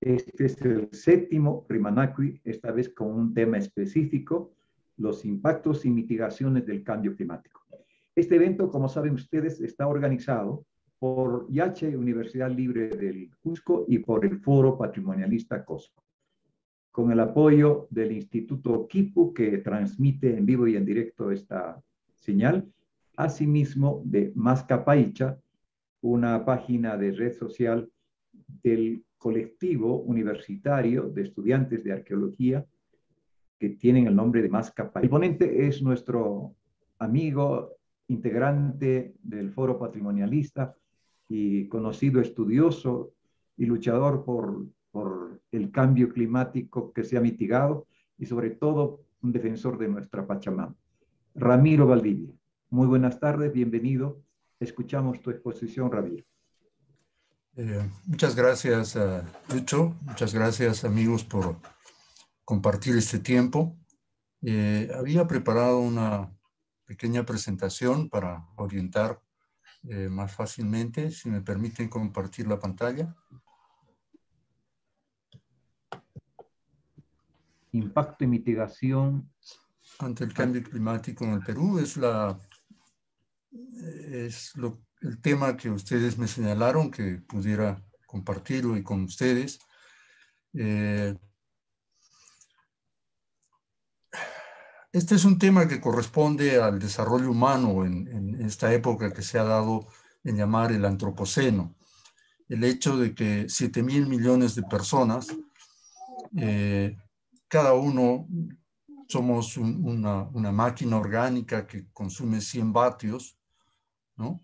Este es el séptimo Rimanaqui, esta vez con un tema específico, los impactos y mitigaciones del cambio climático. Este evento, como saben ustedes, está organizado por IACHE, Universidad Libre del Cusco, y por el Foro Patrimonialista Cosco, con el apoyo del Instituto Quipu, que transmite en vivo y en directo esta señal, asimismo de Mascapaicha, una página de red social del colectivo universitario de estudiantes de arqueología que tienen el nombre de Mascapaicha. El ponente es nuestro amigo, integrante del Foro Patrimonialista y conocido estudioso y luchador por el cambio climático que se ha mitigado y sobre todo un defensor de nuestra Pachamama. Ramiro Valdivia, muy buenas tardes, bienvenido. Escuchamos tu exposición, Ramiro. Muchas gracias, Lucho. Muchas gracias, amigos, por compartir este tiempo. Había preparado una pequeña presentación para orientar más fácilmente. Si me permiten compartir la pantalla. Impacto y mitigación ante el cambio climático en el Perú el tema que ustedes me señalaron que pudiera compartir hoy con ustedes. Este es un tema que corresponde al desarrollo humano en esta época que se ha dado en llamar el antropoceno. El hecho de que 7.000 millones de personas, cada uno somos una máquina orgánica que consume 100 vatios, ¿no?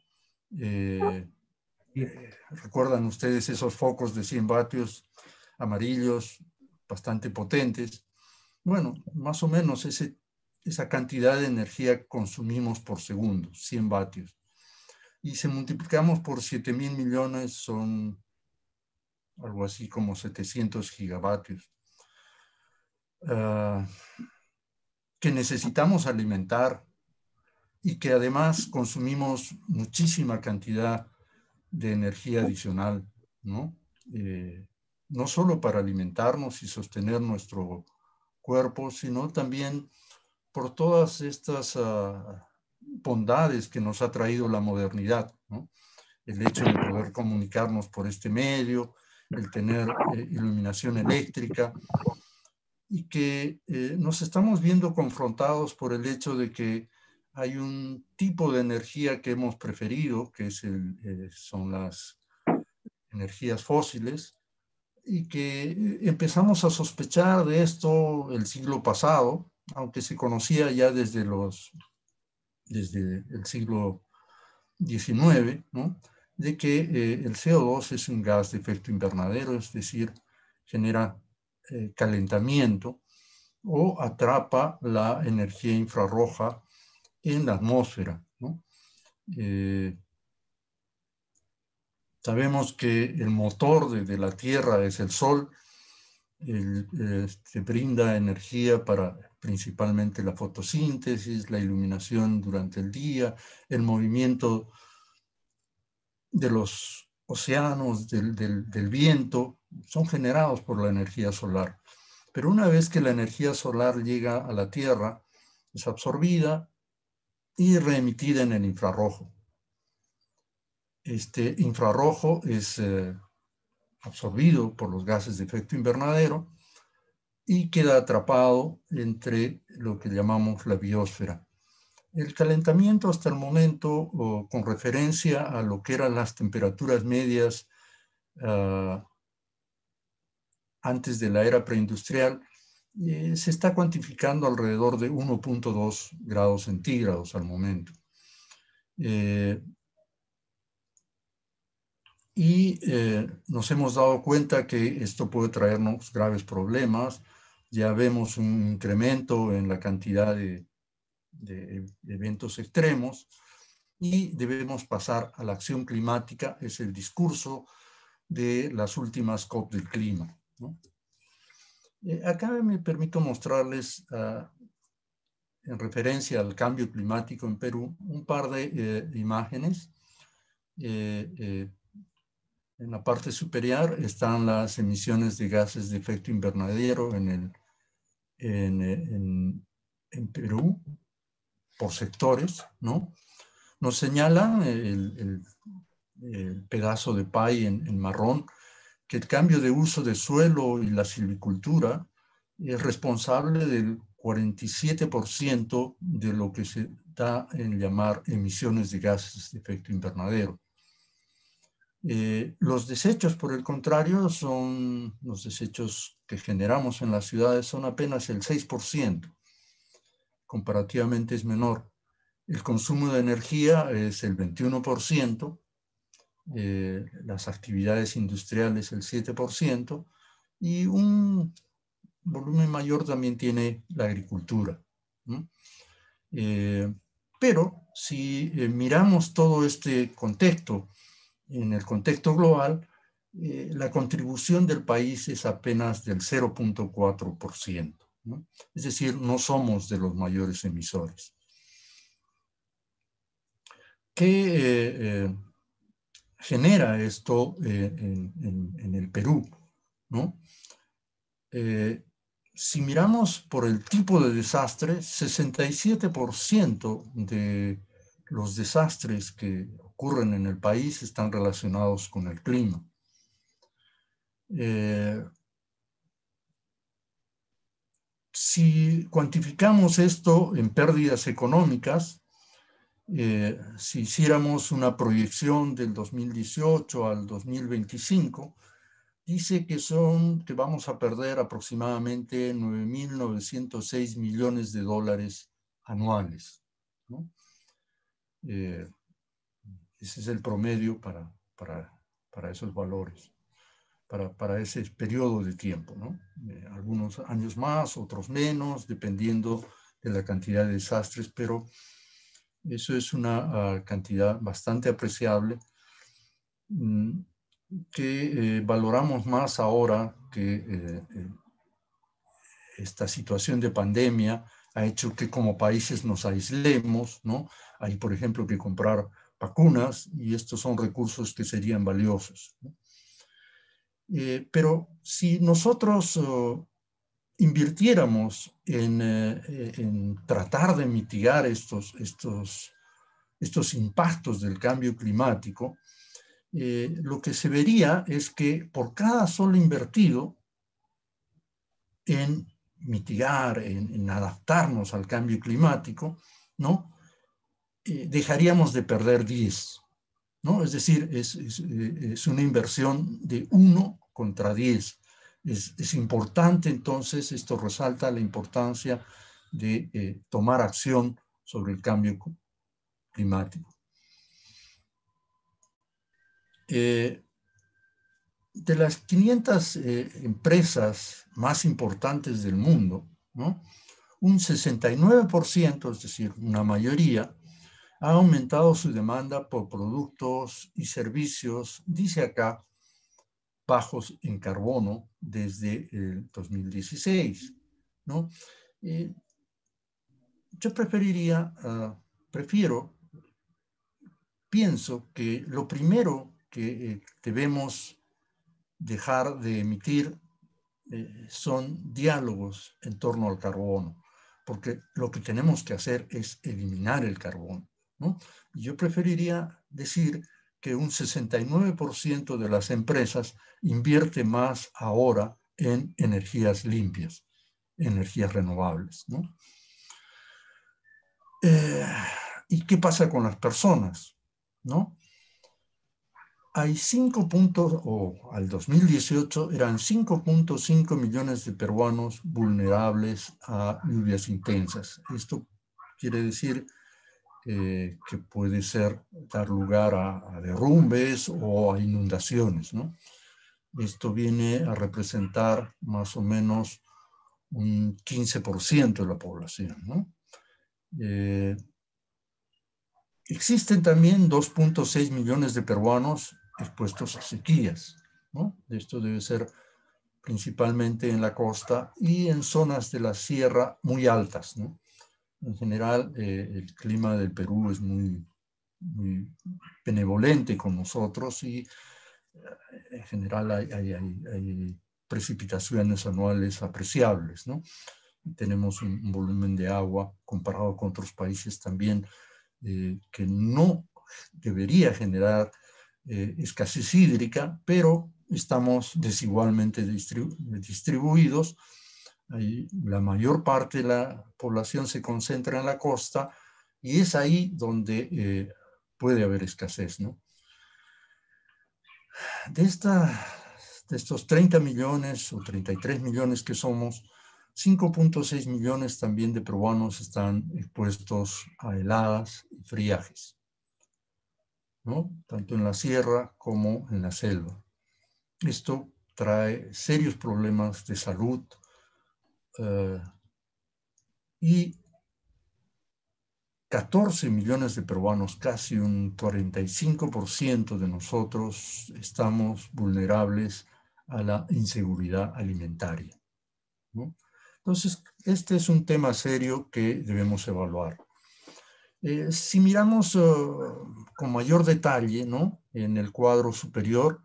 ¿Recuerdan ustedes esos focos de 100 vatios amarillos, bastante potentes? Bueno, más o menos esa cantidad de energía consumimos por segundo, 100 vatios. Y si multiplicamos por 7.000 millones son algo así como 700 gigavatios. Que necesitamos alimentar y que además consumimos muchísima cantidad de energía adicional, ¿no? No solo para alimentarnos y sostener nuestro cuerpo, sino también por todas estas bondades que nos ha traído la modernidad, ¿no? El hecho de poder comunicarnos por este medio, el tener iluminación eléctrica, y que nos estamos viendo confrontados por el hecho de que hay un tipo de energía que hemos preferido, que son las energías fósiles, y que empezamos a sospechar de esto el siglo pasado, aunque se conocía ya desde el siglo XIX, ¿no? De que el CO2 es un gas de efecto invernadero, es decir, genera calentamiento o atrapa la energía infrarroja en la atmósfera, ¿no? Sabemos que el motor de la Tierra es el Sol, brinda energía para principalmente la fotosíntesis, la iluminación durante el día, el movimiento de los océanos, del viento, son generados por la energía solar. Pero una vez que la energía solar llega a la Tierra, es absorbida y reemitida en el infrarrojo. Este infrarrojo es absorbido por los gases de efecto invernadero y queda atrapado entre lo que llamamos la biosfera. El calentamiento hasta el momento, con referencia a lo que eran las temperaturas medias antes de la era preindustrial, se está cuantificando alrededor de 1.2 grados centígrados al momento. Nos hemos dado cuenta que esto puede traernos graves problemas. Ya vemos un incremento en la cantidad de eventos extremos y debemos pasar a la acción climática. Es el discurso de las últimas COP del clima, ¿no? Acá me permito mostrarles, en referencia al cambio climático en Perú, un par de imágenes. En la parte superior están las emisiones de gases de efecto invernadero en Perú, por sectores, ¿no? Nos señalan el pedazo de pay en marrón, que el cambio de uso de suelo y la silvicultura es responsable del 47% de lo que se da en llamar emisiones de gases de efecto invernadero. Los desechos, por el contrario, son los desechos que generamos en las ciudades, son apenas el 6%, comparativamente es menor. El consumo de energía es el 21%, las actividades industriales el 7%, y un volumen mayor también tiene la agricultura, ¿no? Pero si miramos todo este contexto, en el contexto global, la contribución del país es apenas del 0.4%, ¿no? Es decir, no somos de los mayores emisores. ¿Qué genera esto en el Perú, ¿no? Si miramos por el tipo de desastre, 67% de los desastres que ocurren en el país están relacionados con el clima. Si cuantificamos esto en pérdidas económicas, si hiciéramos una proyección del 2018 al 2025, dice que vamos a perder aproximadamente 9.906 millones de dólares anuales, ¿no? Ese es el promedio para esos valores, para ese periodo de tiempo, ¿no? Algunos años más, otros menos, dependiendo de la cantidad de desastres, pero eso es una cantidad bastante apreciable, que valoramos más ahora que esta situación de pandemia ha hecho que como países nos aislemos, ¿no? Hay, por ejemplo, que comprar vacunas, y estos son recursos que serían valiosos, ¿no? Pero si nosotros invirtiéramos en tratar de mitigar estos impactos del cambio climático, lo que se vería es que por cada sol invertido en mitigar, en adaptarnos al cambio climático, ¿no? Dejaríamos de perder 10, ¿no? Es decir, es una inversión de 1 contra 10. Es importante, entonces, esto resalta la importancia de tomar acción sobre el cambio climático. De las 500 empresas más importantes del mundo, ¿no? Un 69%, es decir, una mayoría, ha aumentado su demanda por productos y servicios, dice acá, bajos en carbono desde el 2016, ¿no? Yo pienso que lo primero que debemos dejar de emitir son diálogos en torno al carbono, porque lo que tenemos que hacer es eliminar el carbono, ¿no? Y yo preferiría decir que un 69% de las empresas invierte más ahora en energías limpias, energías renovables, ¿no? ¿Y qué pasa con las personas, ¿no? Hay 5 puntos, o al 2018 eran 5.5 millones de peruanos vulnerables a lluvias intensas. Esto quiere decir que puede dar lugar a derrumbes o a inundaciones, ¿no? Esto viene a representar más o menos un 15% de la población, ¿no? Existen también 2.6 millones de peruanos expuestos a sequías, ¿no? Esto debe ser principalmente en la costa y en zonas de la sierra muy altas, ¿no? En general, el clima del Perú es muy benevolente con nosotros, y en general hay precipitaciones anuales apreciables, ¿no? Tenemos un volumen de agua comparado con otros países también que no debería generar escasez hídrica, pero estamos desigualmente distribuidos. La mayor parte de la población se concentra en la costa y es ahí donde puede haber escasez, ¿no? De estos 30 millones o 33 millones que somos, 5.6 millones también de peruanos están expuestos a heladas y friajes, ¿no? Tanto en la sierra como en la selva. Esto trae serios problemas de salud y 14 millones de peruanos, casi un 45% de nosotros, estamos vulnerables a la inseguridad alimentaria, ¿no? Entonces, este es un tema serio que debemos evaluar. Si miramos con mayor detalle, ¿no? En el cuadro superior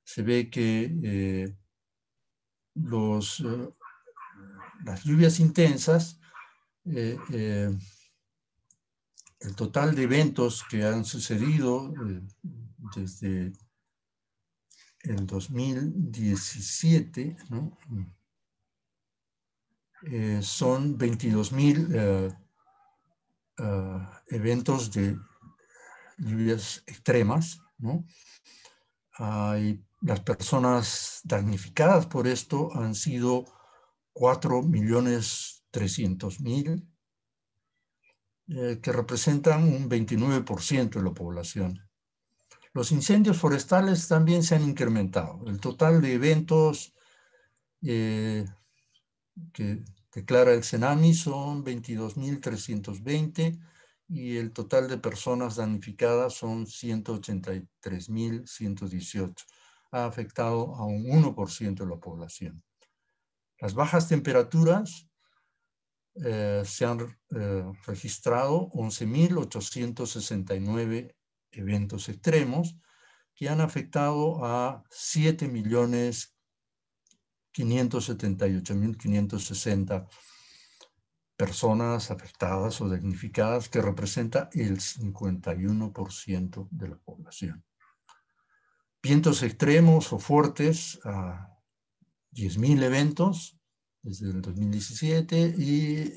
se ve que las lluvias intensas, el total de eventos que han sucedido desde el 2017, ¿no? Son 22.000 eventos de lluvias extremas, ¿no? Las personas damnificadas por esto han sido 4.300.000, que representan un 29% de la población. Los incendios forestales también se han incrementado. El total de eventos que declara el CENAMI son 22.320 y el total de personas damnificadas son 183.118. Ha afectado a un 1% de la población. Las bajas temperaturas se han registrado 11.869 eventos extremos que han afectado a 7.578.560 personas afectadas o damnificadas, que representa el 51% de la población. Vientos extremos o fuertes a 10.000 eventos desde el 2017 y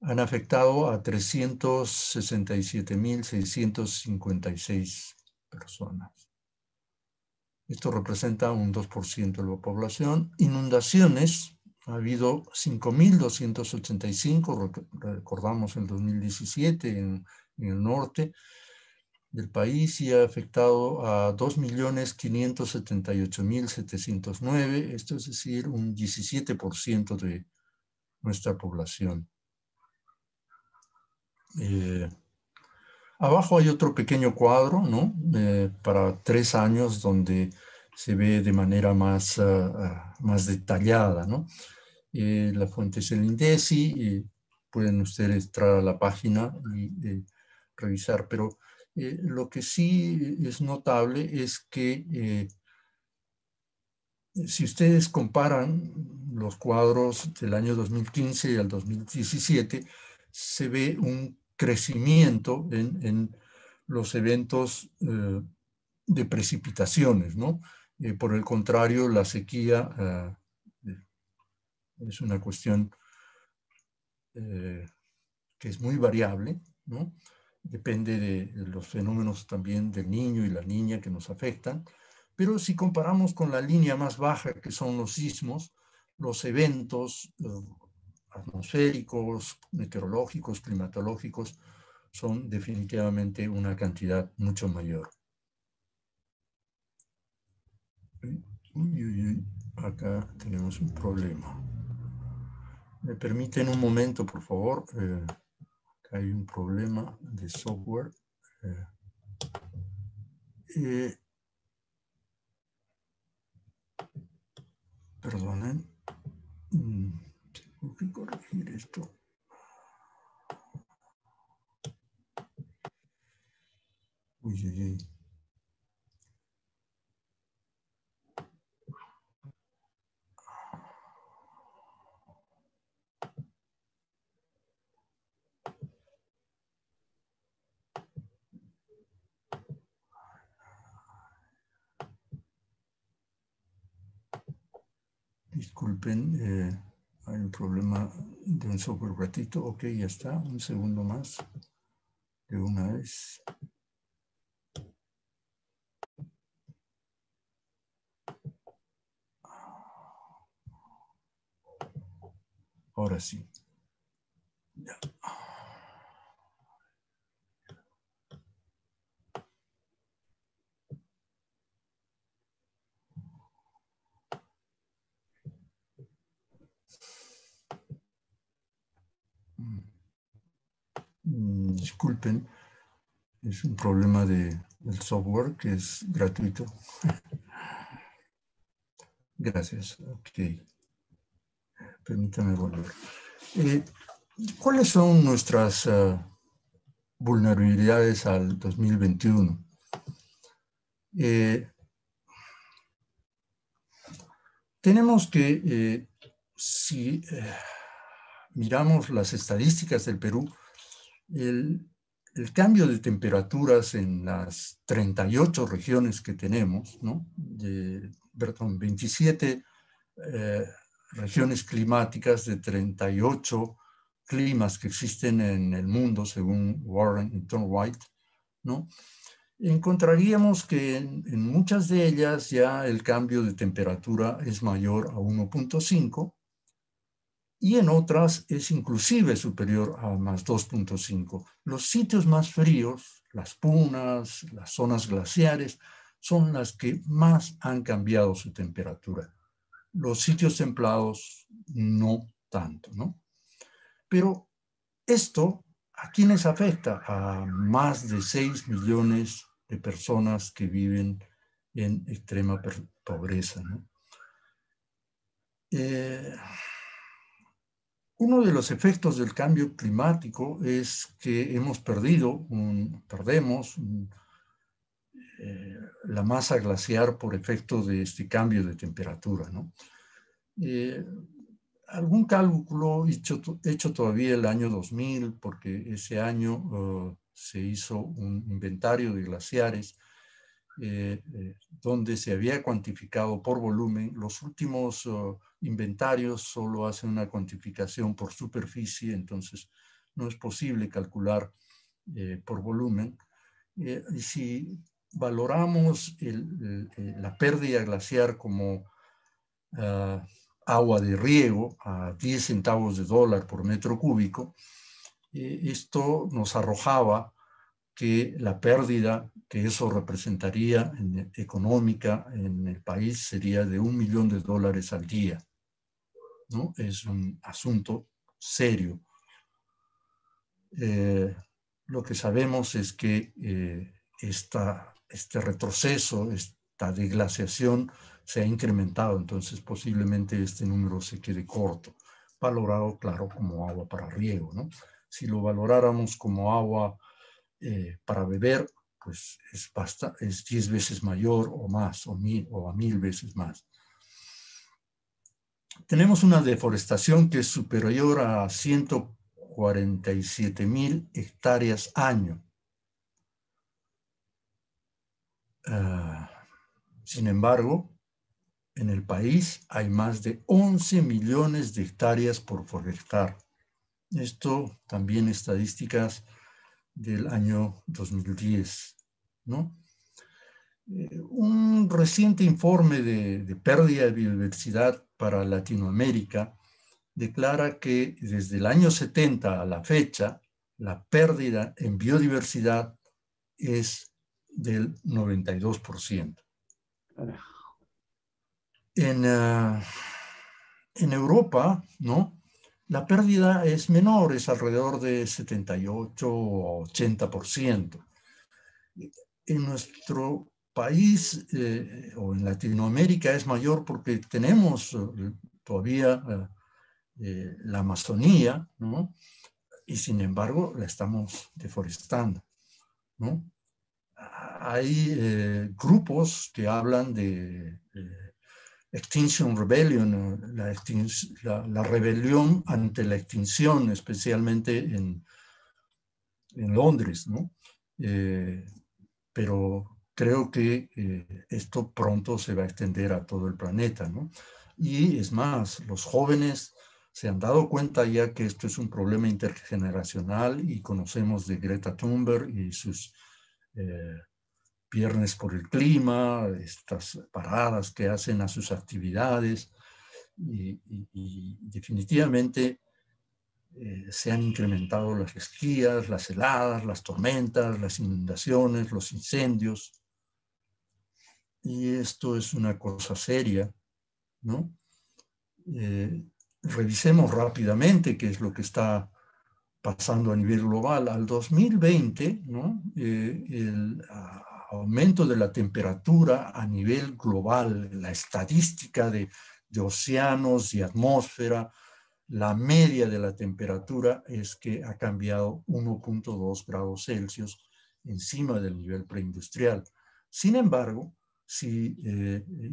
han afectado a 367.656 personas. Esto representa un 2% de la población. Inundaciones, ha habido 5.285, recordamos en 2017 en el norte del país, y ha afectado a 2.578.709, esto es decir, un 17% de nuestra población. Abajo hay otro pequeño cuadro, ¿no? Para 3 años, donde se ve de manera más detallada, ¿no? La fuente es el INDECI, pueden ustedes entrar a la página y revisar, pero lo que sí es notable es que si ustedes comparan los cuadros del año 2015 al 2017, se ve un crecimiento en los eventos de precipitaciones, ¿no? Por el contrario, la sequía es una cuestión que es muy variable, ¿no? Depende de los fenómenos también del niño y la niña que nos afectan. Pero si comparamos con la línea más baja, que son los sismos, los eventos atmosféricos, meteorológicos, climatológicos, son definitivamente una cantidad mucho mayor. Acá tenemos un problema. ¿Me permiten un momento, por favor? Hay un problema de software. Perdonen. Tengo que corregir esto. Uy, uy, uy. disculpen, hay un problema de un software ratito. Ok, ya está, un segundo más. De una vez. Ahora sí. Ya. Disculpen, es un problema del software que es gratuito. Gracias. Ok. Permítame volver. ¿Cuáles son nuestras vulnerabilidades al 2021? Tenemos que, si miramos las estadísticas del Perú, el cambio de temperaturas en las 38 regiones que tenemos, ¿no? Perdón, 27 regiones climáticas de 38 climas que existen en el mundo, según Warren y Tom White, ¿no? Encontraríamos que en muchas de ellas ya el cambio de temperatura es mayor a 1.5 y en otras es inclusive superior a más 2.5. Los sitios más fríos, las punas, las zonas glaciares, son las que más han cambiado su temperatura. Los sitios templados no tanto, ¿no? Pero esto, ¿a quiénes afecta? A más de 6 millones de personas que viven en extrema pobreza, ¿no? Uno de los efectos del cambio climático es que perdemos la masa glaciar por efecto de este cambio de temperatura, ¿no? Algún cálculo hecho todavía el año 2000, porque ese año se hizo un inventario de glaciares donde se había cuantificado por volumen. Los últimos inventarios solo hacen una cuantificación por superficie, entonces no es posible calcular por volumen. Y si valoramos la pérdida glaciar como agua de riego a 10 centavos de dólar por metro cúbico, esto nos arrojaba que la pérdida que eso representaría económica en el país sería de $1 millón al día, ¿no? Es un asunto serio. Lo que sabemos es que este retroceso, esta deglaciación se ha incrementado, entonces posiblemente este número se quede corto, valorado, claro, como agua para riego, ¿no? Si lo valoráramos como agua para beber, pues es 10 veces mayor o más, o a 1000 veces más. Tenemos una deforestación que es superior a 147,000 hectáreas año. Sin embargo, en el país hay más de 11 millones de hectáreas por forestar. Esto también estadísticas del año 2010, ¿no? Un reciente informe de pérdida de biodiversidad para Latinoamérica declara que desde el año 70 a la fecha, la pérdida en biodiversidad es del 92%. En Europa, ¿no? La pérdida es menor, es alrededor de 78 o 80%. En nuestro país o en Latinoamérica es mayor porque tenemos todavía la Amazonía, ¿no? Y sin embargo la estamos deforestando, ¿no? Hay grupos que hablan de Extinction Rebellion, la rebelión ante la extinción, especialmente en Londres, ¿no? Pero creo que esto pronto se va a extender a todo el planeta, ¿no? Y es más, los jóvenes se han dado cuenta ya que esto es un problema intergeneracional y conocemos de Greta Thunberg y sus viernes por el clima, estas paradas que hacen a sus actividades y definitivamente se han incrementado las sequías, las heladas, las tormentas, las inundaciones, los incendios. Y esto es una cosa seria, ¿no? Revisemos rápidamente qué es lo que está pasando a nivel global. Al 2020, ¿no? El aumento de la temperatura a nivel global, la estadística de océanos y atmósfera, la media de la temperatura es que ha cambiado 1.2 grados Celsius encima del nivel preindustrial. Sin embargo, si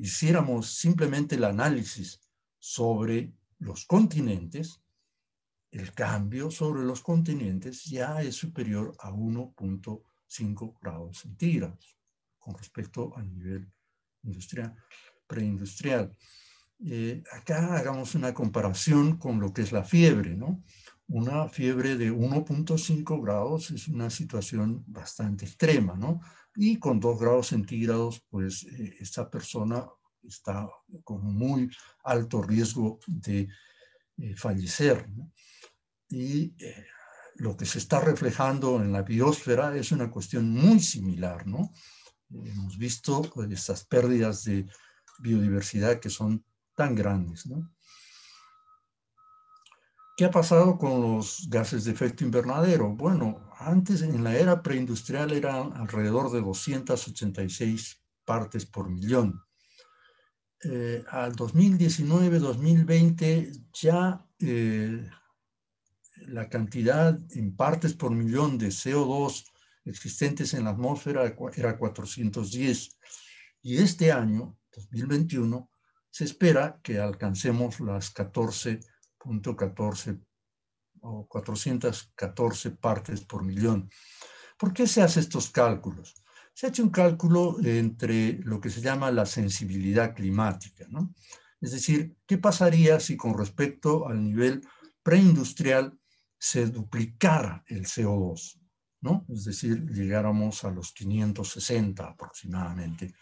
hiciéramos simplemente el análisis sobre los continentes, el cambio sobre los continentes ya es superior a 1.5 grados centígrados con respecto al nivel industrial, preindustrial. Acá hagamos una comparación con lo que es la fiebre, ¿no? Una fiebre de 1.5 grados es una situación bastante extrema, ¿no? Y con 2 grados centígrados, pues esta persona está con muy alto riesgo de fallecer, ¿no? Y lo que se está reflejando en la biosfera es una cuestión muy similar, ¿no? Hemos visto estas pérdidas de biodiversidad que son tan grandes, ¿no? ¿Qué ha pasado con los gases de efecto invernadero? Bueno, antes en la era preindustrial eran alrededor de 286 partes por millón. Al 2019-2020 ya la cantidad en partes por millón de CO2 existentes en la atmósfera era 410. Y este año, 2021, se espera que alcancemos las 14.14 o 414 partes por millón. ¿Por qué se hace estos cálculos? Se ha hecho un cálculo entre lo que se llama la sensibilidad climática, ¿no? Es decir, ¿qué pasaría si con respecto al nivel preindustrial se duplicara el CO2, ¿no? Es decir, llegáramos a los 560 aproximadamente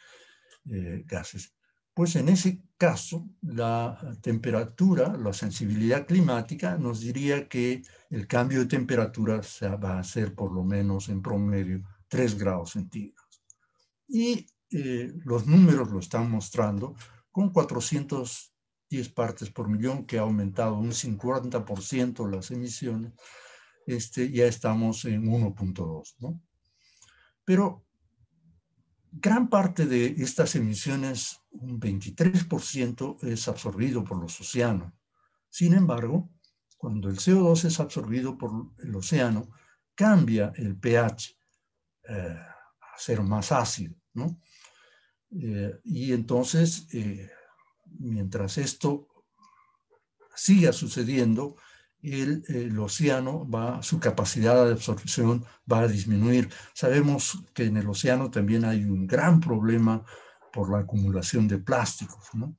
gases. Pues en ese caso, la temperatura, la sensibilidad climática nos diría que el cambio de temperatura va a ser por lo menos en promedio 3 grados centígrados. Y los números lo están mostrando con 410 partes por millón, que ha aumentado un 50% las emisiones, ya estamos en 1.2, ¿no? Pero gran parte de estas emisiones, un 23%, es absorbido por los océanos. Sin embargo, cuando el CO2 es absorbido por el océano, cambia el pH a ser más ácido, ¿no? Y entonces, mientras esto siga sucediendo, el océano su capacidad de absorción va a disminuir. Sabemos que en el océano también hay un gran problema por la acumulación de plásticos, ¿no?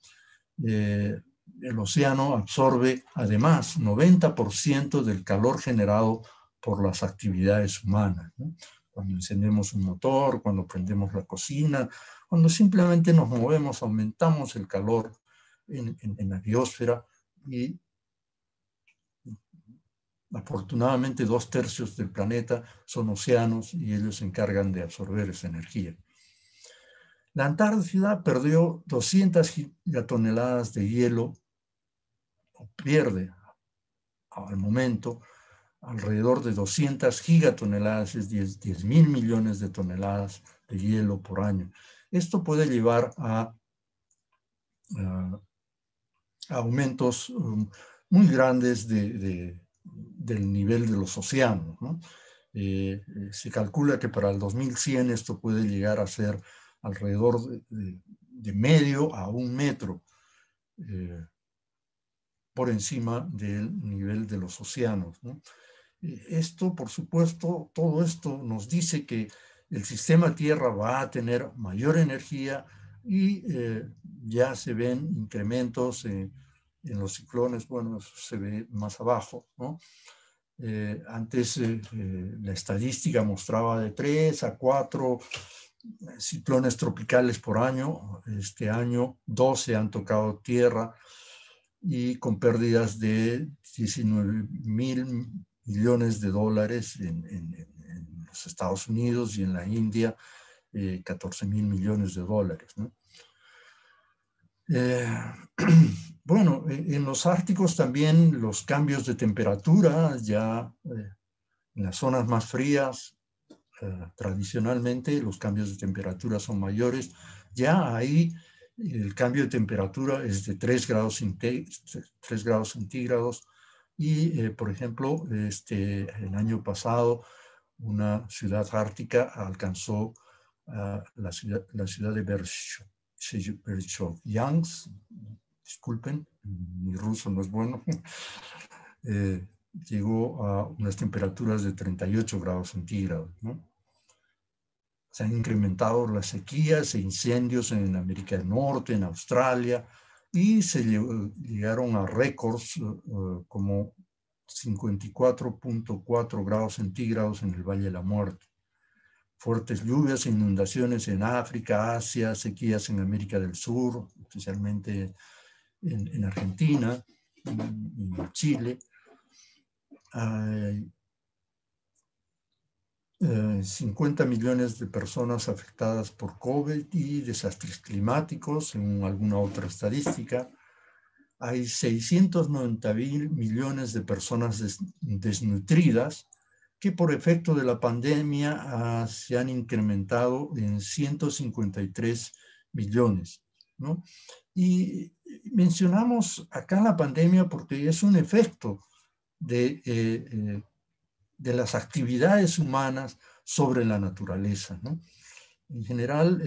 El océano absorbe además 90% del calor generado por las actividades humanas, ¿no? Cuando encendemos un motor, cuando prendemos la cocina, cuando simplemente nos movemos, aumentamos el calor en la biosfera y afortunadamente 2/3 del planeta son océanos y ellos se encargan de absorber esa energía. La Antártida perdió 200 gigatoneladas de hielo, o pierde al momento alrededor de 200 gigatoneladas, es 10.000 millones de toneladas de hielo por año. Esto puede llevar a aumentos muy grandes del nivel de los océanos, ¿no? Se calcula que para el 2100 esto puede llegar a ser alrededor de medio a 1 metro por encima del nivel de los océanos, ¿no? Esto, por supuesto, todo esto nos dice que el sistema Tierra va a tener mayor energía y ya se ven incrementos en los ciclones. Bueno, eso se ve más abajo, ¿no? Antes la estadística mostraba de 3 a 4 ciclones tropicales por año. Este año 12 han tocado tierra y con pérdidas de 19.000 millones de dólares en los Estados Unidos y en la India, 14.000 millones de dólares, ¿no? Bueno, en los árticos también los cambios de temperatura, ya en las zonas más frías, tradicionalmente los cambios de temperatura son mayores. Ya ahí el cambio de temperatura es de 3 grados centígrados y, por ejemplo, el año pasado una ciudad ártica alcanzó la ciudad de Verkhoyansk, disculpen, mi ruso no es bueno, llegó a unas temperaturas de 38 grados centígrados, ¿no? Se han incrementado las sequías e incendios en América del Norte, en Australia, y se llegaron a récords como 54.4 grados centígrados en el Valle de la Muerte. Fuertes lluvias e inundaciones en África, Asia, sequías en América del Sur, especialmente en Argentina, en Chile. 50 millones de personas afectadas por COVID y desastres climáticos, según alguna otra estadística. Hay 690.000 millones de personas desnutridas que por efecto de la pandemia se han incrementado en 153 millones, ¿no? Y mencionamos acá la pandemia porque es un efecto de las actividades humanas sobre la naturaleza, ¿no? En general,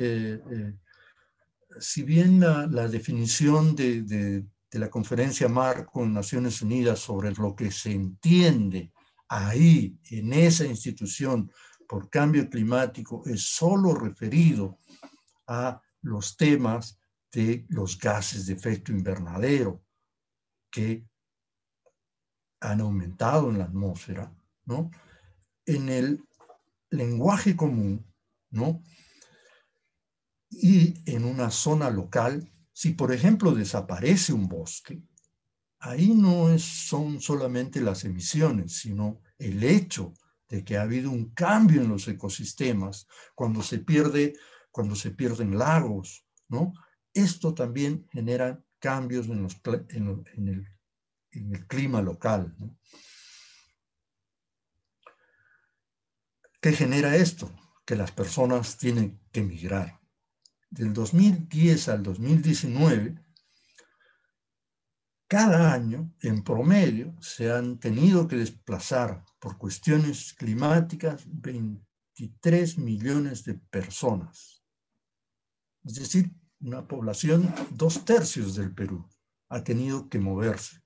si bien la definición de la Conferencia Marco en Naciones Unidas sobre lo que se entiende ahí, en esa institución, por cambio climático, es solo referido a los temas de los gases de efecto invernadero que han aumentado en la atmósfera, ¿no? En el lenguaje común, ¿no? Y en una zona local, si por ejemplo desaparece un bosque, ahí no son solamente las emisiones, sino el hecho de que ha habido un cambio en los ecosistemas, cuando se pierden lagos, ¿no? Esto también genera cambios en el clima local, ¿no? ¿Qué genera esto? Que las personas tienen que emigrar. Del 2010 al 2019, cada año, en promedio, se han tenido que desplazar por cuestiones climáticas 23 millones de personas. Es decir, una población, 2/3 del Perú, ha tenido que moverse.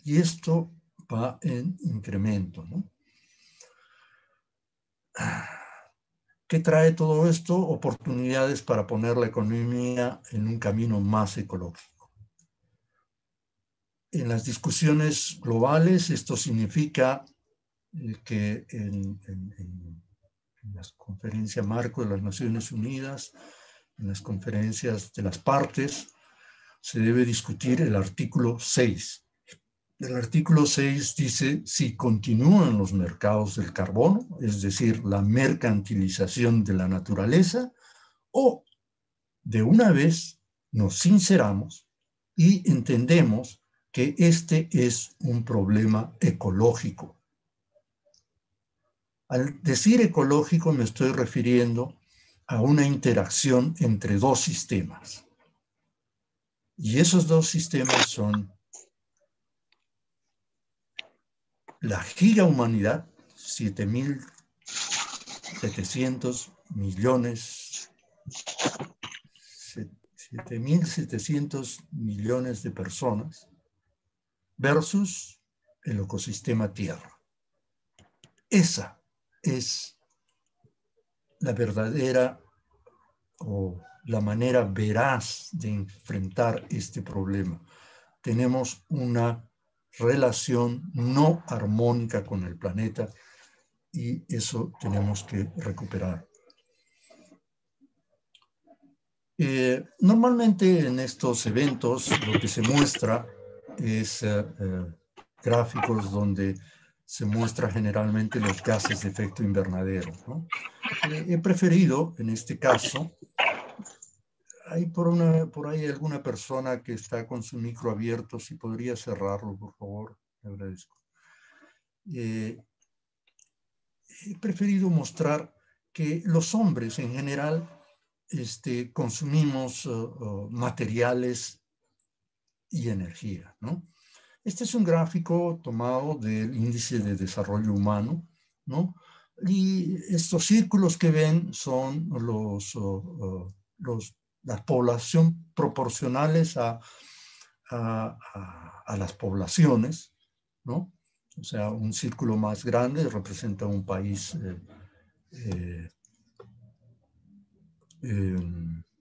Y esto va en incremento, ¿no? ¿Qué trae todo esto? Oportunidades para poner la economía en un camino más ecológico. En las discusiones globales, esto significa que en las conferencias marco de las Naciones Unidas, en las conferencias de las partes, se debe discutir el artículo 6. El artículo 6 dice, si continúan los mercados del carbono, es decir, la mercantilización de la naturaleza, o de una vez nos sinceramos y entendemos que este es un problema ecológico. Al decir ecológico me estoy refiriendo a una interacción entre dos sistemas. Y esos dos sistemas son la gigahumanidad, 7.700 millones de personas, versus el ecosistema Tierra. Esa es la verdadera o la manera veraz de enfrentar este problema. Tenemos una relación no armónica con el planeta y eso tenemos que recuperar. Normalmente en estos eventos lo que se muestra es gráficos donde se muestra generalmente los gases de efecto invernadero, ¿no? He preferido, en este caso, hay por ahí alguna persona que está con su micro abierto, si podría cerrarlo, por favor, le agradezco. He preferido mostrar que los hombres en general consumimos materiales y energía, ¿no? Este es un gráfico tomado del índice de desarrollo humano, ¿no? Y estos círculos que ven son la población proporcionales a las poblaciones, ¿no? O sea, un círculo más grande representa un país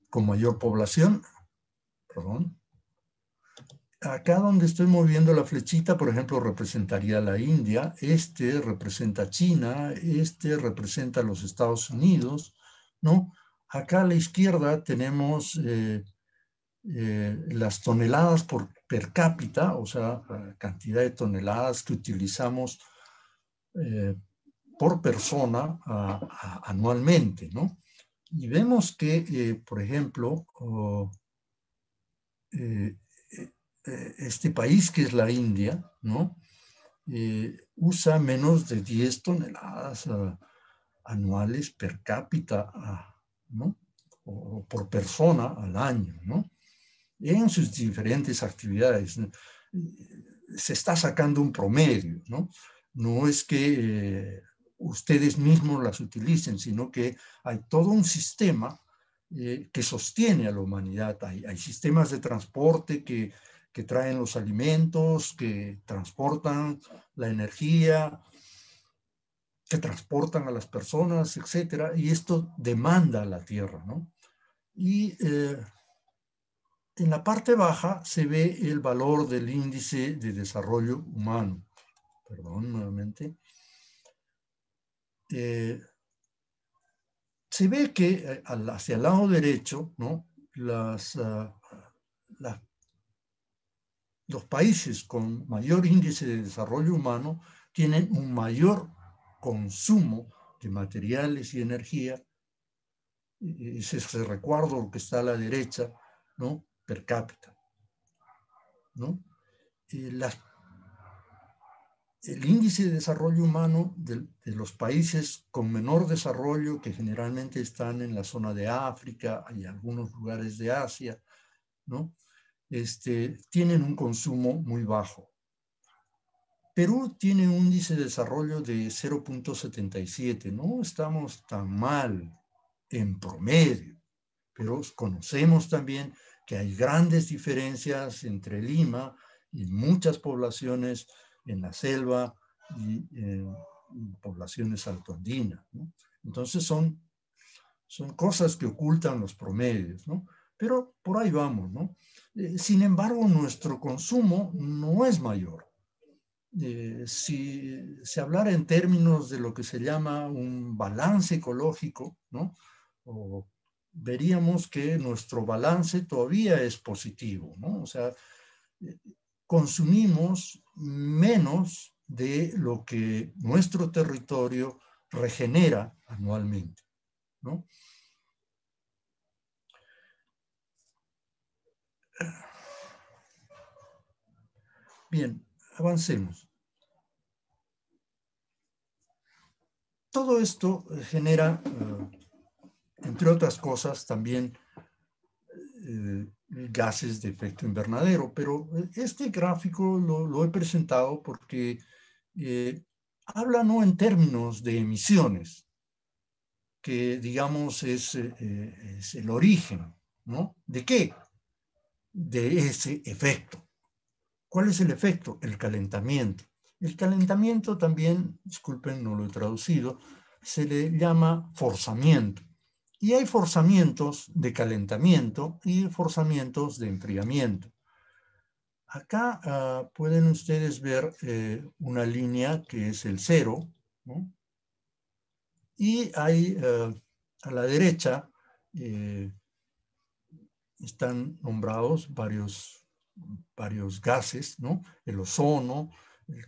con mayor población, perdón. Acá donde estoy moviendo la flechita, por ejemplo, representaría la India, este representa China, este representa los Estados Unidos, ¿no? Acá a la izquierda tenemos las toneladas per cápita, o sea, la cantidad de toneladas que utilizamos por persona anualmente, ¿no? Y vemos que, por ejemplo, este país que es la India, ¿no? Usa menos de 10 toneladas anuales per cápita, ¿no? O por persona al año, ¿no? En sus diferentes actividades. Se está sacando un promedio, ¿no? No es que ustedes mismos las utilicen, sino que hay todo un sistema que sostiene a la humanidad. Hay sistemas de transporte que traen los alimentos, que transportan la energía, que transportan a las personas, etcétera, y esto demanda a la Tierra, ¿no? Y en la parte baja se ve el valor del índice de desarrollo humano. Perdón, nuevamente. Se ve que hacia el lado derecho, ¿no? Los países con mayor índice de desarrollo humano tienen un mayor consumo de materiales y energía. Ese recuerdo que está a la derecha, ¿no? Per cápita, ¿no? El índice de desarrollo humano de los países con menor desarrollo, que generalmente están en la zona de África y algunos lugares de Asia, ¿no? Tienen un consumo muy bajo. Perú tiene un índice de desarrollo de 0.77, no estamos tan mal en promedio, pero conocemos también que hay grandes diferencias entre Lima y muchas poblaciones en la selva y en poblaciones altoandinas, ¿no? Entonces son cosas que ocultan los promedios, ¿no? Pero por ahí vamos, ¿no? Sin embargo, nuestro consumo no es mayor. Si se hablara en términos de lo que se llama un balance ecológico, ¿no? Veríamos que nuestro balance todavía es positivo, ¿no? O sea, consumimos menos de lo que nuestro territorio regenera anualmente, ¿no? Bien, avancemos. Todo esto genera, entre otras cosas, también gases de efecto invernadero, pero este gráfico lo he presentado porque habla no en términos de emisiones, que digamos es el origen, ¿no? ¿De qué? De ese efecto. ¿Cuál es el efecto? El calentamiento. El calentamiento también, disculpen, no lo he traducido, se le llama forzamiento. Y hay forzamientos de calentamiento y forzamientos de enfriamiento. Acá pueden ustedes ver una línea que es el cero, ¿no? Y hay a la derecha están nombrados varios gases, ¿no? El ozono,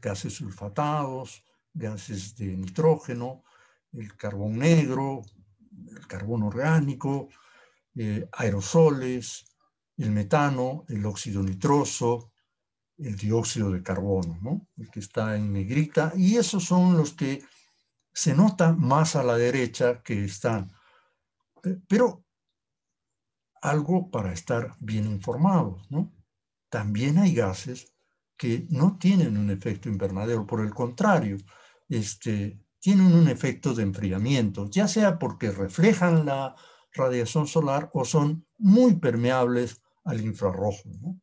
gases sulfatados, gases de nitrógeno, el carbón negro, el carbón orgánico, aerosoles, el metano, el óxido nitroso, el dióxido de carbono, ¿no? El que está en negrita, y esos son los que se notan más a la derecha que están. Pero algo para estar bien informados, ¿no? También hay gases que no tienen un efecto invernadero, por el contrario, tienen un efecto de enfriamiento, ya sea porque reflejan la radiación solar o son muy permeables al infrarrojo, ¿no?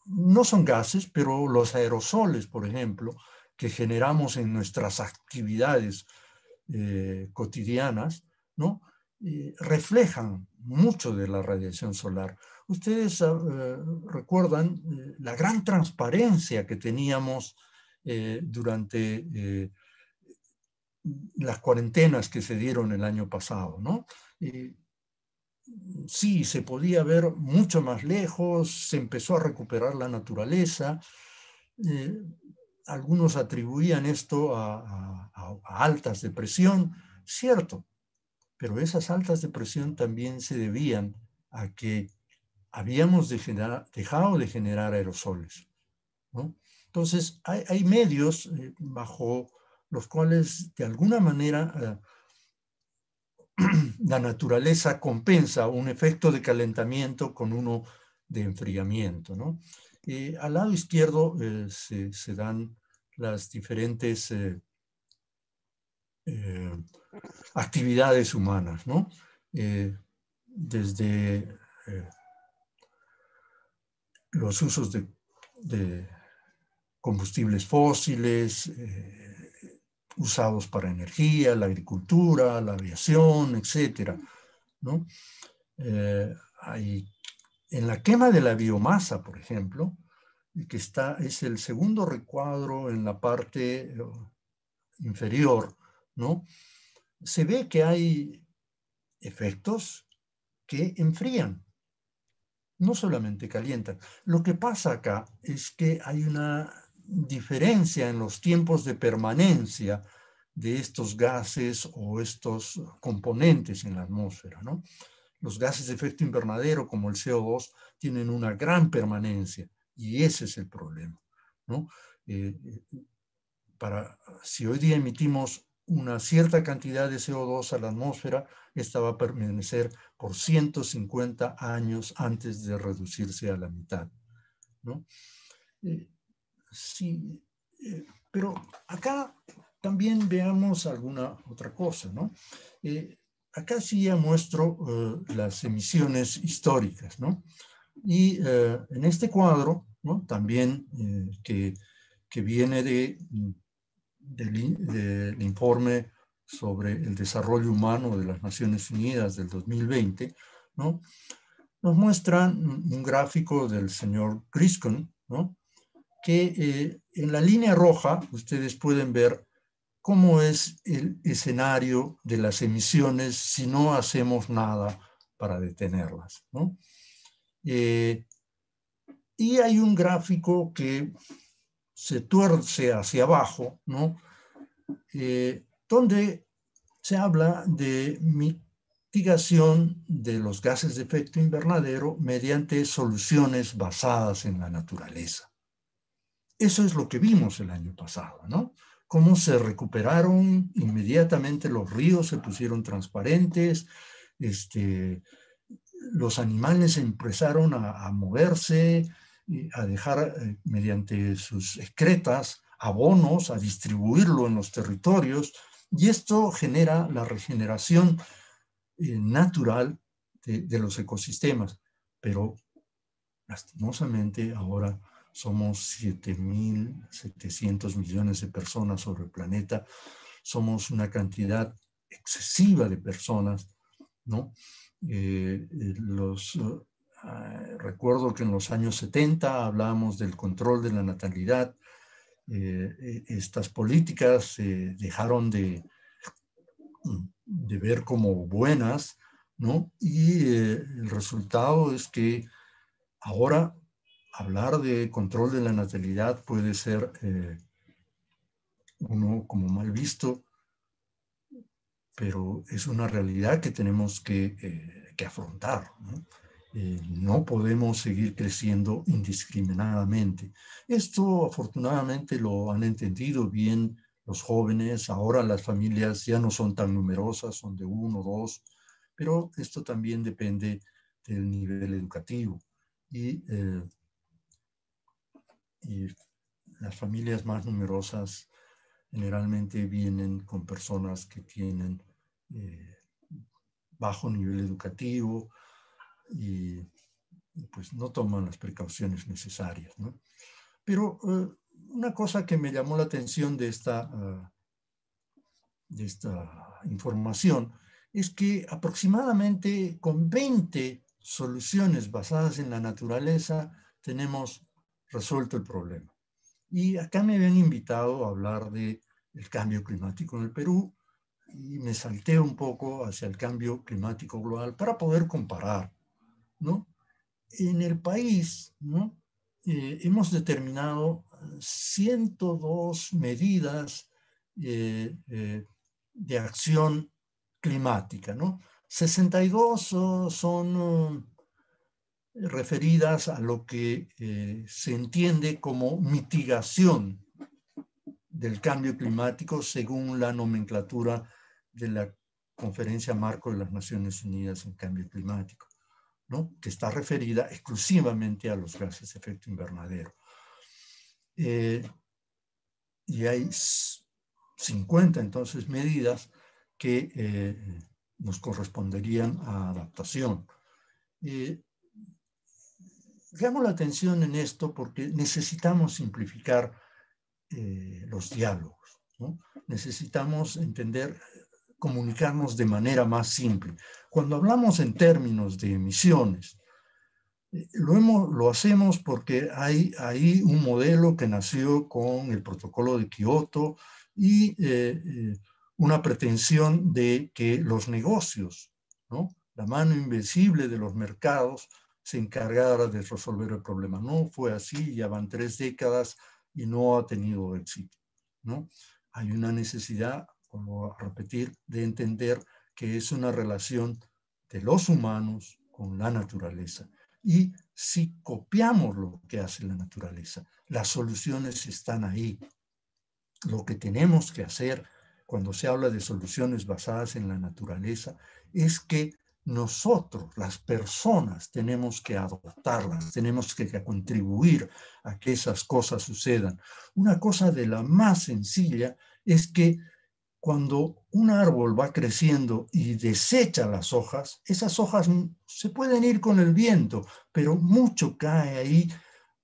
No son gases, pero los aerosoles, por ejemplo, que generamos en nuestras actividades cotidianas, ¿no? Reflejan mucho de la radiación solar. Ustedes recuerdan la gran transparencia que teníamos durante las cuarentenas que se dieron el año pasado, ¿no? Sí, se podía ver mucho más lejos, se empezó a recuperar la naturaleza. Algunos atribuían esto a altas de presión, cierto, pero esas altas de presión también se debían a que habíamos dejado de generar aerosoles, ¿no? Entonces, hay medios bajo los cuales de alguna manera la naturaleza compensa un efecto de calentamiento con uno de enfriamiento, ¿no? Al lado izquierdo se dan las diferentes actividades humanas, ¿no? Desde los usos de combustibles fósiles, usados para energía, la agricultura, la aviación, etcétera, ¿no? Hay, en la quema de la biomasa, por ejemplo, que es el segundo recuadro en la parte inferior, ¿no? Se ve que hay efectos que enfrían, no solamente calientan. Lo que pasa acá es que hay una diferencia en los tiempos de permanencia de estos gases o estos componentes en la atmósfera, ¿no? Los gases de efecto invernadero, como el CO2, tienen una gran permanencia y ese es el problema, ¿no? Si hoy día emitimos una cierta cantidad de CO2 a la atmósfera, esta va a permanecer por 150 años antes de reducirse a la mitad, ¿no? Sí, pero acá también veamos alguna otra cosa, ¿no? Acá sí ya muestro las emisiones históricas, ¿no? Y en este cuadro, ¿no? También que viene del informe sobre el desarrollo humano de las Naciones Unidas del 2020, ¿no? Nos muestran un gráfico del señor Griscom, ¿no? Que en la línea roja ustedes pueden ver cómo es el escenario de las emisiones si no hacemos nada para detenerlas, ¿no? Y hay un gráfico que se tuerce hacia abajo, ¿no? Donde se habla de mitigación de los gases de efecto invernadero mediante soluciones basadas en la naturaleza. Eso es lo que vimos el año pasado, ¿no? Cómo se recuperaron inmediatamente los ríos, se pusieron transparentes, los animales empezaron a moverse, a dejar mediante sus excretas abonos, a distribuirlo en los territorios, y esto genera la regeneración natural de los ecosistemas. Pero lastimosamente ahora somos 7.700 millones de personas sobre el planeta, somos una cantidad excesiva de personas, ¿no? Recuerdo que en los años 70 hablábamos del control de la natalidad. Estas políticas se dejaron de ver como buenas, ¿no? Y el resultado es que ahora hablar de control de la natalidad puede ser uno como mal visto, pero es una realidad que tenemos que afrontar, ¿no? No podemos seguir creciendo indiscriminadamente. Esto afortunadamente lo han entendido bien los jóvenes. Ahora las familias ya no son tan numerosas, son de 1 o 2, pero esto también depende del nivel educativo. Y las familias más numerosas generalmente vienen con personas que tienen bajo nivel educativo y pues no toman las precauciones necesarias, ¿no? Pero una cosa que me llamó la atención de esta información es que aproximadamente con 20 soluciones basadas en la naturaleza tenemos resuelto el problema. Y acá me habían invitado a hablar del cambio climático en el Perú y me salté un poco hacia el cambio climático global para poder comparar, ¿no? En el país, ¿no? Hemos determinado 102 medidas de acción climática, ¿no? 62 son referidas a lo que se entiende como mitigación del cambio climático según la nomenclatura de la Conferencia Marco de las Naciones Unidas en Cambio Climático, ¿no? Que está referida exclusivamente a los gases de efecto invernadero. Y hay 50 entonces medidas que nos corresponderían a adaptación. Llamo la atención en esto porque necesitamos simplificar los diálogos, ¿no? Necesitamos entender, comunicarnos de manera más simple. Cuando hablamos en términos de emisiones, lo hacemos porque hay ahí un modelo que nació con el protocolo de Kioto y una pretensión de que los negocios, ¿no? La mano invisible de los mercados se encargara de resolver el problema. No fue así, ya van 3 décadas y no ha tenido éxito, ¿no? Hay una necesidad, como a repetir, de entender que es una relación de los humanos con la naturaleza. Y si copiamos lo que hace la naturaleza, las soluciones están ahí. Lo que tenemos que hacer cuando se habla de soluciones basadas en la naturaleza es que nosotros, las personas, tenemos que adoptarlas, tenemos que contribuir a que esas cosas sucedan. Una cosa de la más sencilla es que cuando un árbol va creciendo y desecha las hojas, esas hojas se pueden ir con el viento, pero mucho cae ahí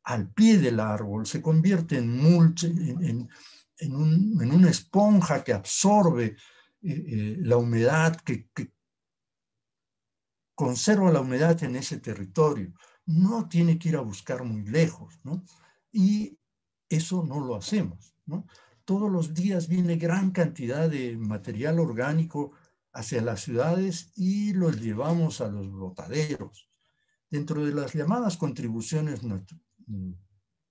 al pie del árbol, se convierte en mulch, en una esponja que absorbe la humedad, que conserva la humedad en ese territorio. No tiene que ir a buscar muy lejos, ¿no? Y eso no lo hacemos, ¿no? Todos los días viene gran cantidad de material orgánico hacia las ciudades y los llevamos a los botaderos. Dentro de las llamadas contribuciones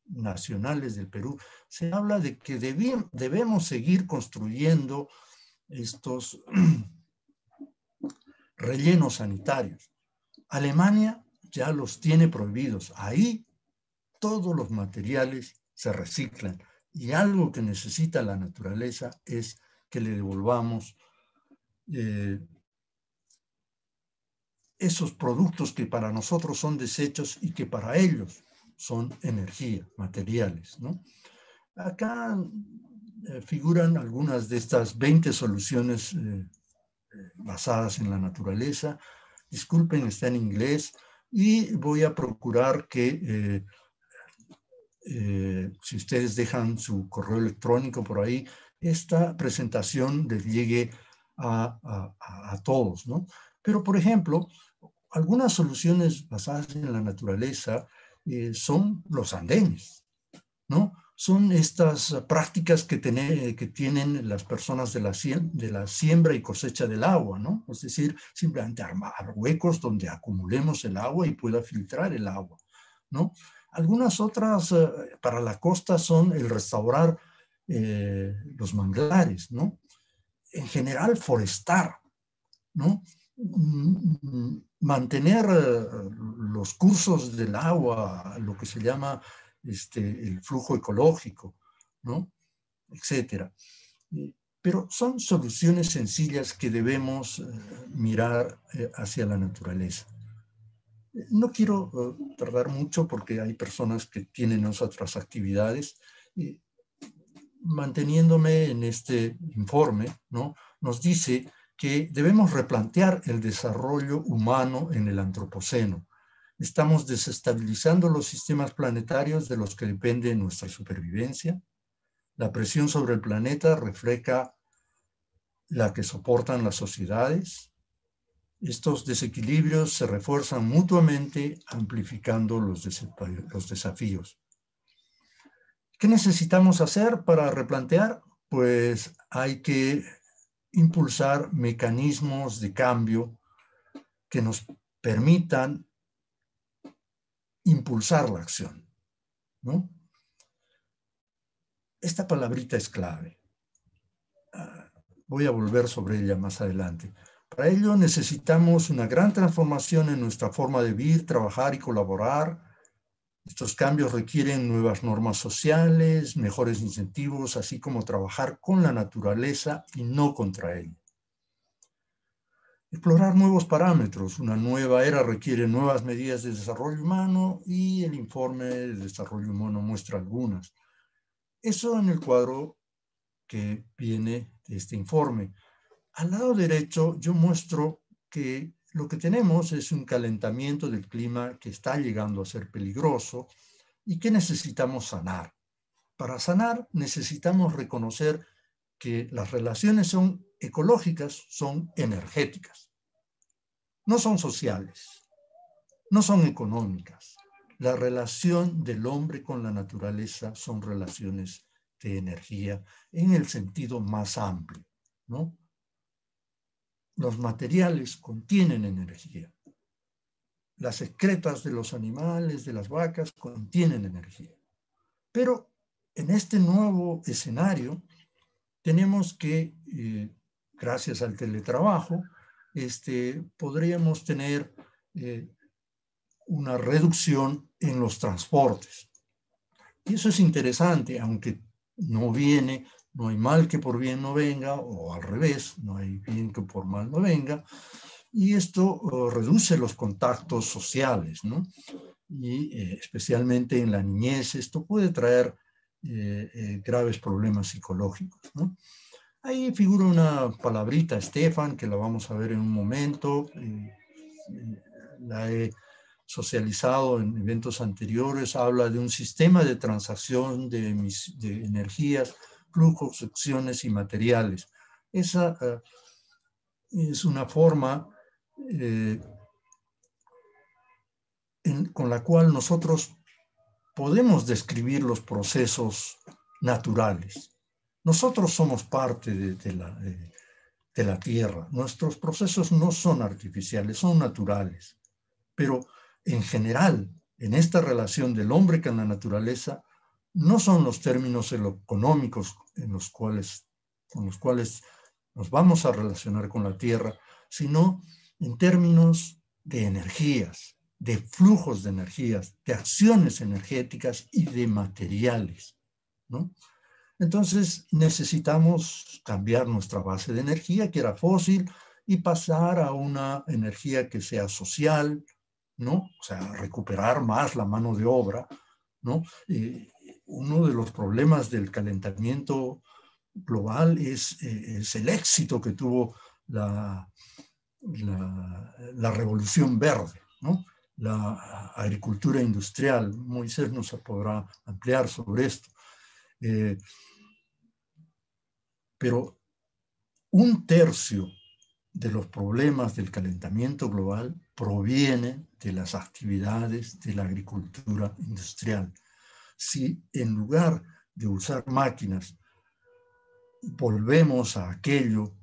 nacionales del Perú, se habla de que debemos seguir construyendo estos rellenos sanitarios. Alemania ya los tiene prohibidos. Ahí todos los materiales se reciclan. Y algo que necesita la naturaleza es que le devolvamos esos productos que para nosotros son desechos y que para ellos son energía, materiales, ¿no? Acá figuran algunas de estas 20 soluciones basadas en la naturaleza. Disculpen, está en inglés y voy a procurar que si ustedes dejan su correo electrónico por ahí, esta presentación les llegue a todos, ¿no? Pero, por ejemplo, algunas soluciones basadas en la naturaleza son los andenes, ¿no? Son estas prácticas que tienen las personas de la siembra y cosecha del agua, ¿no? Es decir, simplemente armar huecos donde acumulemos el agua y pueda filtrar el agua, ¿no? Algunas otras para la costa son el restaurar los manglares, ¿no? En general, forestar, ¿no? Mantener los cursos del agua, lo que se llama el flujo ecológico, ¿no? Etcétera. Pero son soluciones sencillas que debemos mirar hacia la naturaleza. No quiero tardar mucho porque hay personas que tienen otras actividades. Manteniéndome en este informe, ¿no? Nos dice que debemos replantear el desarrollo humano en el antropoceno. Estamos desestabilizando los sistemas planetarios de los que depende nuestra supervivencia. La presión sobre el planeta refleja la que soportan las sociedades. Estos desequilibrios se refuerzan mutuamente, amplificando los desafíos. ¿Qué necesitamos hacer para replantear? Pues hay que impulsar mecanismos de cambio que nos permitan impulsar la acción, ¿no? Esta palabrita es clave. Voy a volver sobre ella más adelante. Para ello necesitamos una gran transformación en nuestra forma de vivir, trabajar y colaborar. Estos cambios requieren nuevas normas sociales, mejores incentivos, así como trabajar con la naturaleza y no contra ella. Explorar nuevos parámetros. Una nueva era requiere nuevas medidas de desarrollo humano y el informe de desarrollo humano muestra algunas. Eso en el cuadro que viene de este informe. Al lado derecho yo muestro que lo que tenemos es un calentamiento del clima que está llegando a ser peligroso y que necesitamos sanar. Para sanar necesitamos reconocer que las relaciones son ecológicas, son energéticas. No son sociales, no son económicas. La relación del hombre con la naturaleza son relaciones de energía en el sentido más amplio, ¿no? Los materiales contienen energía. Las excretas de los animales, de las vacas, contienen energía. Pero en este nuevo escenario tenemos que, gracias al teletrabajo, podríamos tener una reducción en los transportes. Y eso es interesante, aunque no hay mal que por bien no venga, o al revés, no hay bien que por mal no venga, y esto reduce los contactos sociales, ¿no? Y especialmente en la niñez, esto puede traer graves problemas psicológicos, ¿no? Ahí figura una palabrita, Stefan, que la vamos a ver en un momento. La he socializado en eventos anteriores. Habla de un sistema de transacción de energías, flujos, secciones y materiales. Esa es una forma con la cual nosotros podemos describir los procesos naturales. Nosotros somos parte de la Tierra. Nuestros procesos no son artificiales, son naturales. Pero en general, en esta relación del hombre con la naturaleza, no son los términos económicos con los cuales nos vamos a relacionar con la Tierra, sino en términos de energías, de flujos de energías, de acciones energéticas y de materiales, ¿no? Entonces necesitamos cambiar nuestra base de energía, que era fósil, y pasar a una energía que sea social, ¿no? O sea, recuperar más la mano de obra, ¿no? Uno de los problemas del calentamiento global es el éxito que tuvo la revolución verde, ¿no? La agricultura industrial. Moisés nos podrá ampliar sobre esto. Pero 1/3 de los problemas del calentamiento global proviene de las actividades de la agricultura industrial. Si en lugar de usar máquinas volvemos a aquello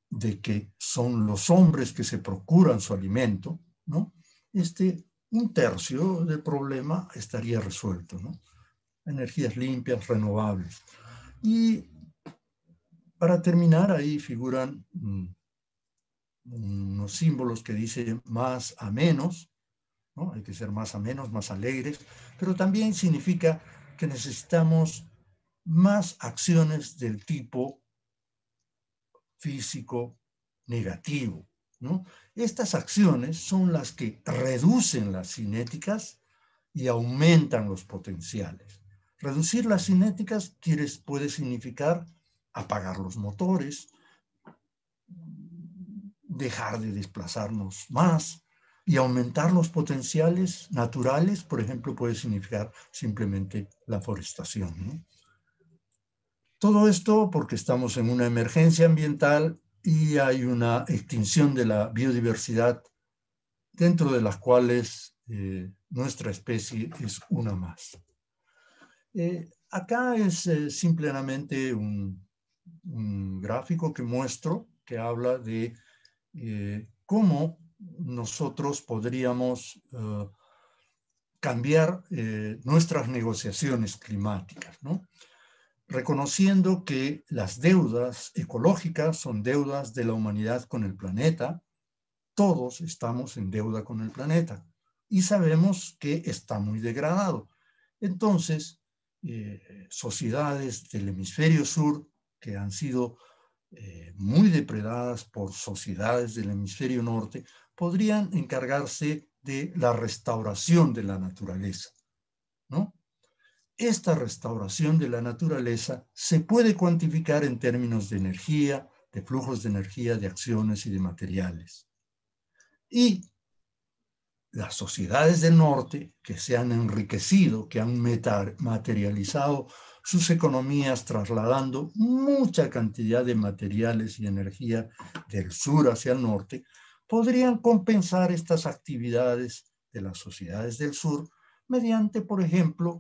de que son los hombres que se procuran su alimento, ¿no? 1/3 del problema estaría resuelto, ¿no? Energías limpias, renovables. Y para terminar, ahí figuran unos símbolos que dicen más a menos, ¿no? Hay que ser más a menos, más alegres, pero también significa que necesitamos más acciones del tipo físico negativo, ¿no? Estas acciones son las que reducen las cinéticas y aumentan los potenciales. Reducir las cinéticas puede significar apagar los motores, dejar de desplazarnos más, y aumentar los potenciales naturales, por ejemplo, puede significar simplemente la forestación, ¿no? Todo esto porque estamos en una emergencia ambiental y hay una extinción de la biodiversidad, dentro de las cuales nuestra especie es una más. Acá es simplemente un gráfico que muestro, que habla de cómo nosotros podríamos cambiar nuestras negociaciones climáticas, ¿no? Reconociendo que las deudas ecológicas son deudas de la humanidad con el planeta. Todos estamos en deuda con el planeta y sabemos que está muy degradado. Entonces, sociedades del hemisferio sur que han sido muy depredadas por sociedades del hemisferio norte podrían encargarse de la restauración de la naturaleza, ¿no? Esta restauración de la naturaleza se puede cuantificar en términos de energía, de flujos de energía, de acciones y de materiales. Y las sociedades del norte que se han enriquecido, que han materializado sus economías trasladando mucha cantidad de materiales y energía del sur hacia el norte, podrían compensar estas actividades de las sociedades del sur mediante, por ejemplo,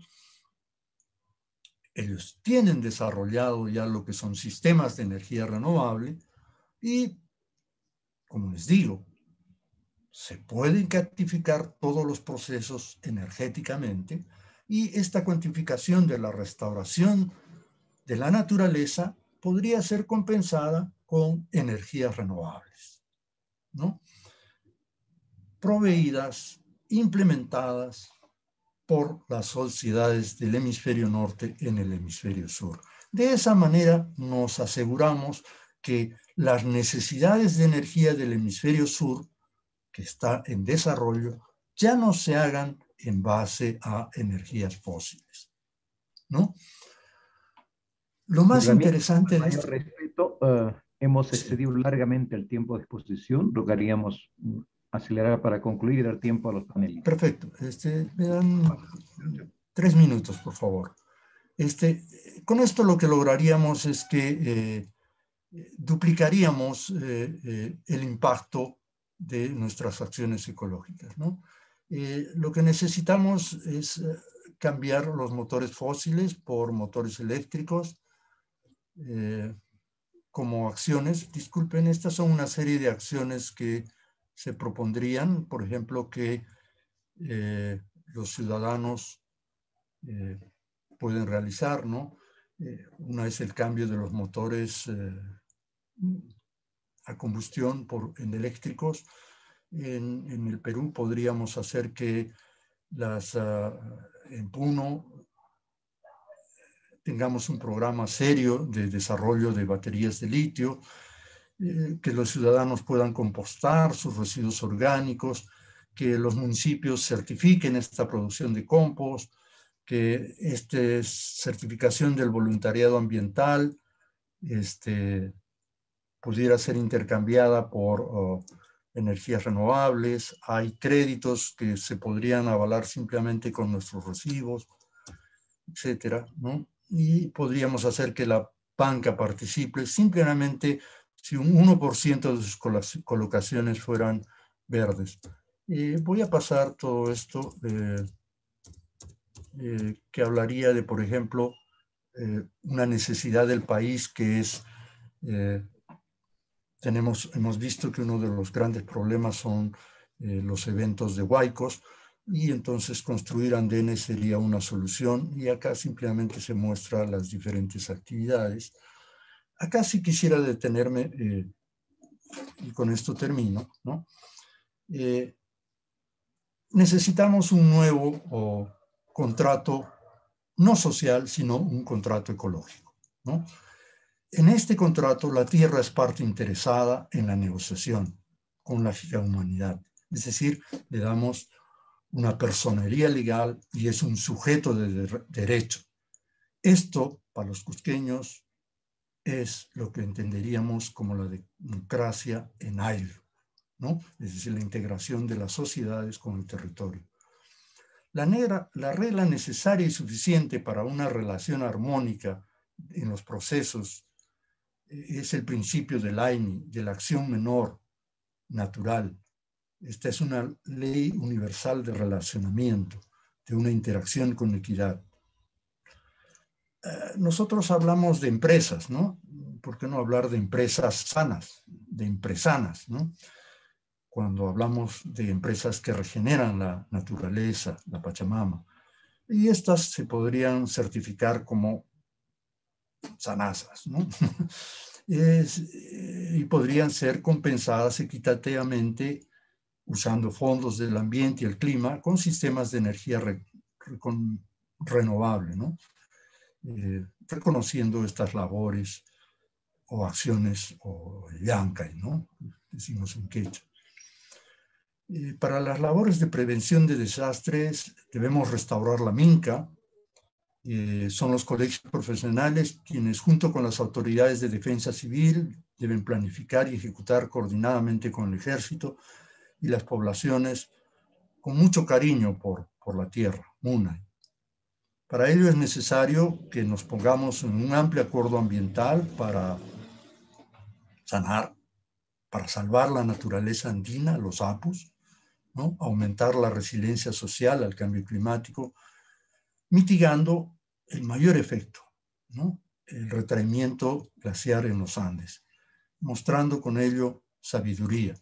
ellos tienen desarrollado ya lo que son sistemas de energía renovable y, como les digo, se pueden cuantificar todos los procesos energéticamente y esta cuantificación de la restauración de la naturaleza podría ser compensada con energías renovables, ¿no? Proveídas, implementadas por las sociedades del hemisferio norte en el hemisferio sur. De esa manera nos aseguramos que las necesidades de energía del hemisferio sur, que está en desarrollo, ya no se hagan en base a energías fósiles, ¿no? Lo más interesante de esto... respeto, hemos excedido largamente el tiempo de exposición. Rogaríamos acelerar para concluir y dar tiempo a los panelistas. Perfecto. Me dan 3 minutos, por favor. Con esto lo que lograríamos es que duplicaríamos el impacto de nuestras acciones ecológicas, ¿no? Lo que necesitamos es cambiar los motores fósiles por motores eléctricos como acciones. Disculpen, estas son una serie de acciones que se propondrían, por ejemplo, que los ciudadanos pueden realizar, ¿no? Una es el cambio de los motores a combustión en eléctricos. En el Perú podríamos hacer que en Puno tengamos un programa serio de desarrollo de baterías de litio, que los ciudadanos puedan compostar sus residuos orgánicos, que los municipios certifiquen esta producción de compost, que esta certificación del voluntariado ambiental pudiera ser intercambiada por energías renovables. Hay créditos que se podrían avalar simplemente con nuestros recibos, etcétera, ¿no? Y podríamos hacer que la banca participe simplemente si un 1% de sus colocaciones fueran verdes. Voy a pasar todo esto que hablaría de, por ejemplo, una necesidad del país que es, hemos visto que uno de los grandes problemas son los eventos de huaicos, y entonces construir andenes sería una solución, y acá simplemente se muestran las diferentes actividades. Acá sí quisiera detenerme, y con esto termino, ¿no? Necesitamos un nuevo contrato, no social, sino un contrato ecológico, ¿no? En este contrato, la tierra es parte interesada en la negociación con la humanidad. Es decir, le damos una personería legal y es un sujeto de derecho. Esto, para los cusqueños, es lo que entenderíamos como la democracia en aire, ¿no? Es decir, la integración de las sociedades con el territorio. La regla necesaria y suficiente para una relación armónica en los procesos es el principio del AINI, de la acción menor natural. Esta es una ley universal de relacionamiento, de una interacción con equidad. Nosotros hablamos de empresas, ¿no? ¿Por qué no hablar de empresas sanas, de empresanas, ¿no? Cuando hablamos de empresas que regeneran la naturaleza, la Pachamama. Y estas se podrían certificar como sanazas, ¿no? Y podrían ser compensadas equitativamente usando fondos del ambiente y el clima con sistemas de energía renovable, ¿no? Reconociendo estas labores o acciones o llancay, ¿no? Decimos en quechua. Para las labores de prevención de desastres debemos restaurar la minca. Son los colegios profesionales quienes, junto con las autoridades de defensa civil, deben planificar y ejecutar coordinadamente con el ejército y las poblaciones con mucho cariño por la tierra, MUNAI. Para ello es necesario que nos pongamos en un amplio acuerdo ambiental para sanar, para salvar la naturaleza andina, los apus, ¿no? Aumentar la resiliencia social al cambio climático, mitigando el mayor efecto, ¿no? El retraimiento glaciar en los Andes, mostrando con ello sabiduría.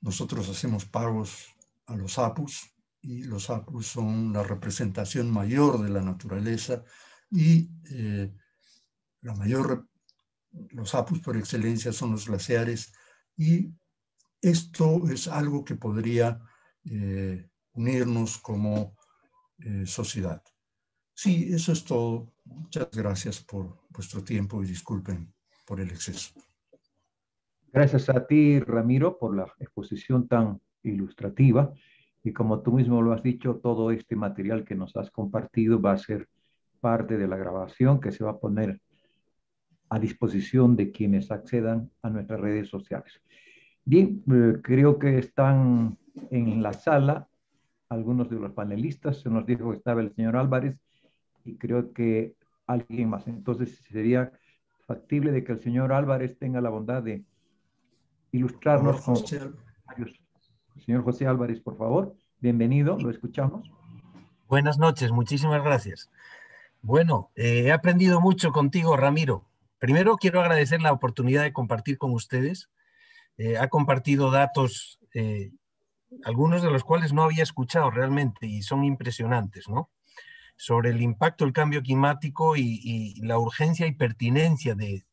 Nosotros hacemos pagos a los apus, y los apus son la representación mayor de la naturaleza, y los apus por excelencia son los glaciares, y esto es algo que podría unirnos como sociedad. Sí, eso es todo. Muchas gracias por vuestro tiempo y disculpen por el exceso. Gracias a ti, Ramiro, por la exposición tan ilustrativa. Y como tú mismo lo has dicho, todo este material que nos has compartido va a ser parte de la grabación que se va a poner a disposición de quienes accedan a nuestras redes sociales. Bien, creo que están en la sala algunos de los panelistas. Se nos dijo que estaba el señor Álvarez y creo que alguien más. Entonces sería factible de que el señor Álvarez tenga la bondad de ilustrarnos con varios. Señor José Álvarez, por favor, bienvenido, lo escuchamos. Buenas noches, muchísimas gracias. Bueno, he aprendido mucho contigo, Ramiro. Primero quiero agradecer la oportunidad de compartir con ustedes. Ha compartido datos, algunos de los cuales no había escuchado realmente y son impresionantes, ¿no? Sobre el impacto del cambio climático y la urgencia y pertinencia de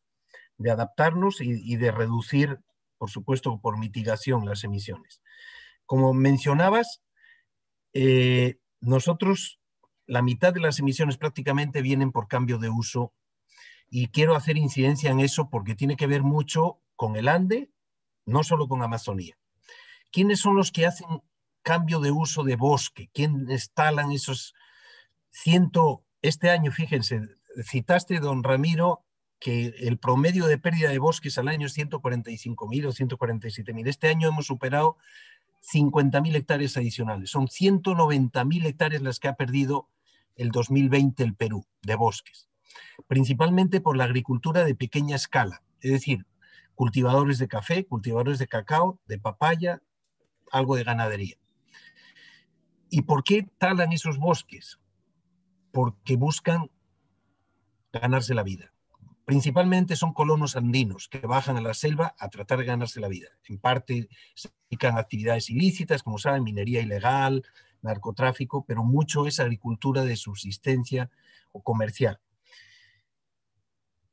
adaptarnos y de reducir, por supuesto, por mitigación las emisiones. Como mencionabas, nosotros, la mitad de las emisiones prácticamente vienen por cambio de uso, y quiero hacer incidencia en eso porque tiene que ver mucho con el Ande, no solo con Amazonía. ¿Quiénes son los que hacen cambio de uso de bosque? ¿Quiénes talan esos este año, fíjense, citaste, don Ramiro, que el promedio de pérdida de bosques al año es 145.000 o 147.000. Este año hemos superado 50.000 hectáreas adicionales. Son 190.000 hectáreas las que ha perdido el 2020 el Perú de bosques. principalmente por la agricultura de pequeña escala, es decir, cultivadores de café, cultivadores de cacao, de papaya, algo de ganadería. ¿Y por qué talan esos bosques? Porque buscan ganarse la vida. Principalmente son colonos andinos que bajan a la selva a tratar de ganarse la vida. En parte se dedican a actividades ilícitas, como saben, minería ilegal, narcotráfico, pero mucho es agricultura de subsistencia o comercial.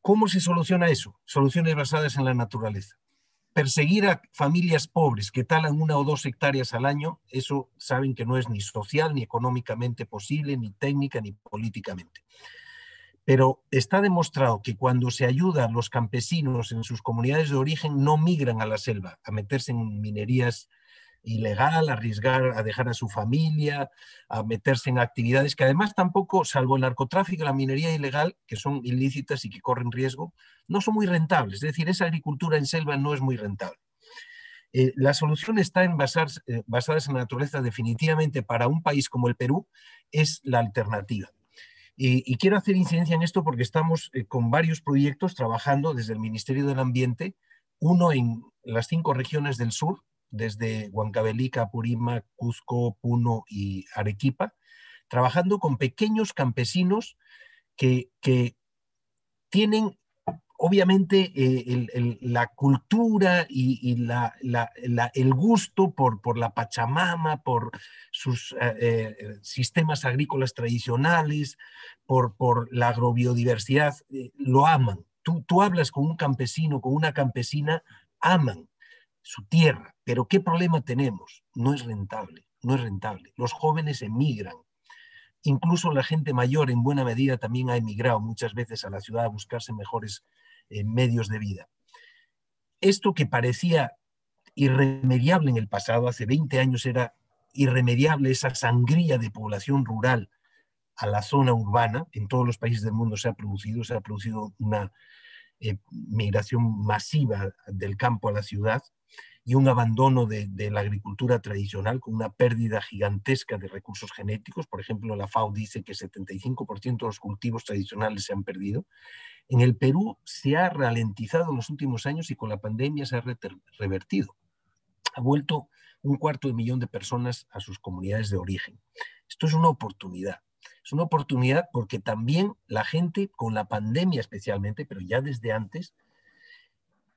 ¿Cómo se soluciona eso? Soluciones basadas en la naturaleza. Perseguir a familias pobres que talan 1 o 2 hectáreas al año, eso saben que no es ni social, ni económicamente posible, ni técnica, ni políticamente. Pero está demostrado que cuando se ayuda a los campesinos en sus comunidades de origen, no migran a la selva a meterse en minerías ilegal, a arriesgar a dejar a su familia, a meterse en actividades que además tampoco, salvo el narcotráfico y la minería ilegal, que son ilícitas y que corren riesgo, no son muy rentables. Es decir, esa agricultura en selva no es muy rentable. La solución está en basadas en la naturaleza. Definitivamente para un país como el Perú es la alternativa. Y quiero hacer incidencia en esto porque estamos con varios proyectos trabajando desde el Ministerio del Ambiente, uno en las 5 regiones del sur, desde Huancavelica, Apurímac, Cusco, Puno y Arequipa, trabajando con pequeños campesinos que tienen obviamente la cultura y el gusto por la Pachamama, por sus sistemas agrícolas tradicionales, por la agrobiodiversidad, lo aman. Tú hablas con un campesino, con una campesina, aman su tierra, pero ¿qué problema tenemos? No es rentable, no es rentable. Los jóvenes emigran. Incluso la gente mayor en buena medida también ha emigrado muchas veces a la ciudad a buscarse mejores medios de vida. Esto que parecía irremediable en el pasado, hace 20 años era irremediable esa sangría de población rural a la zona urbana, en todos los países del mundo se ha producido una migración masiva del campo a la ciudad y un abandono de la agricultura tradicional con una pérdida gigantesca de recursos genéticos. Por ejemplo, la FAO dice que 75% de los cultivos tradicionales se han perdido. En el Perú se ha ralentizado en los últimos años y con la pandemia se ha revertido. Ha vuelto 250.000 de personas a sus comunidades de origen. Esto es una oportunidad. Es una oportunidad porque también la gente, con la pandemia especialmente, pero ya desde antes,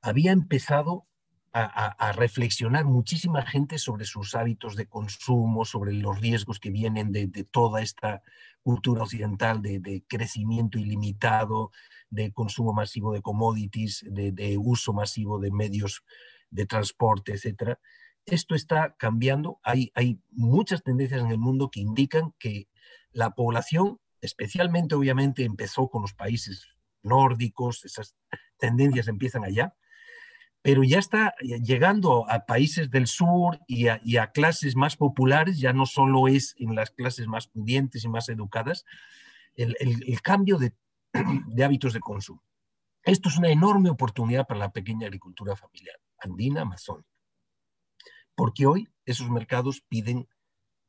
había empezado a reflexionar muchísima gente sobre sus hábitos de consumo, sobre los riesgos que vienen de toda esta cultura occidental de crecimiento ilimitado, de consumo masivo de commodities, de uso masivo de medios de transporte, etc. Esto está cambiando. Hay muchas tendencias en el mundo que indican que la población, especialmente obviamente empezó con los países nórdicos, esas tendencias empiezan allá, pero ya está llegando a países del sur y a clases más populares, ya no solo es en las clases más pudientes y más educadas, el cambio de hábitos de consumo. Esto es una enorme oportunidad para la pequeña agricultura familiar, andina, amazónica, porque hoy esos mercados piden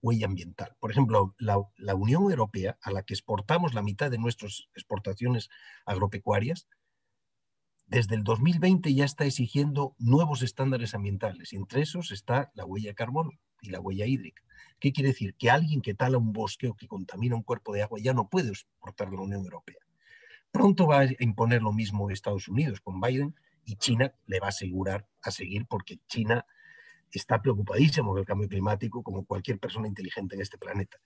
huella ambiental. Por ejemplo, la Unión Europea, a la que exportamos la mitad de nuestras exportaciones agropecuarias, desde el 2020 ya está exigiendo nuevos estándares ambientales, y entre esos está la huella de carbono y la huella hídrica. ¿Qué quiere decir? Que alguien que tala un bosque o que contamina un cuerpo de agua ya no puede exportar a la Unión Europea. Pronto va a imponer lo mismo Estados Unidos con Biden, y China le va a asegurar a seguir, porque China está preocupadísimo con el cambio climático, como cualquier persona inteligente en este planeta.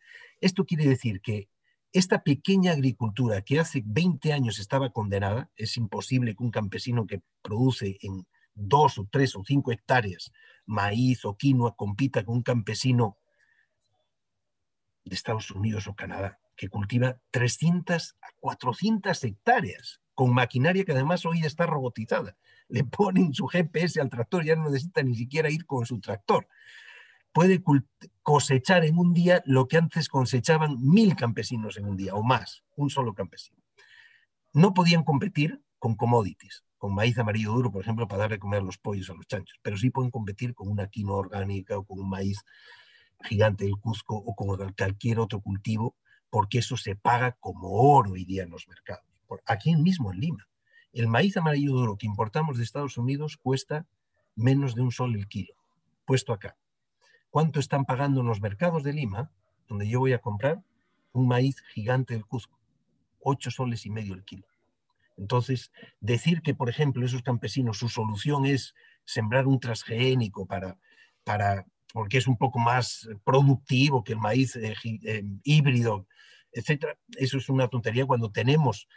Esto quiere decir que esta pequeña agricultura que hace 20 años estaba condenada, es imposible que un campesino que produce en 2 o 3 o 5 hectáreas maíz o quinoa compita con un campesino de Estados Unidos o Canadá que cultiva 300 a 400 hectáreas con maquinaria que además hoy está robotizada. Le ponen su GPS al tractor, ya no necesita ni siquiera ir con su tractor. Puede cosechar en un día lo que antes cosechaban 1000 campesinos en un día o más, un solo campesino. No podían competir con commodities, con maíz amarillo duro, por ejemplo, para darle a comer a los pollos, a los chanchos, pero sí pueden competir con una quinoa orgánica o con un maíz gigante del Cusco o con cualquier otro cultivo, porque eso se paga como oro hoy día en los mercados. aquí mismo en Lima. El maíz amarillo duro que importamos de Estados Unidos cuesta menos de $1 el kilo, puesto acá. ¿Cuánto están pagando en los mercados de Lima, donde yo voy a comprar un maíz gigante del Cusco? $8,50 el kilo. Entonces, decir que, por ejemplo, esos campesinos, su solución es sembrar un transgénico porque es un poco más productivo que el maíz híbrido, etcétera, eso es una tontería cuando tenemos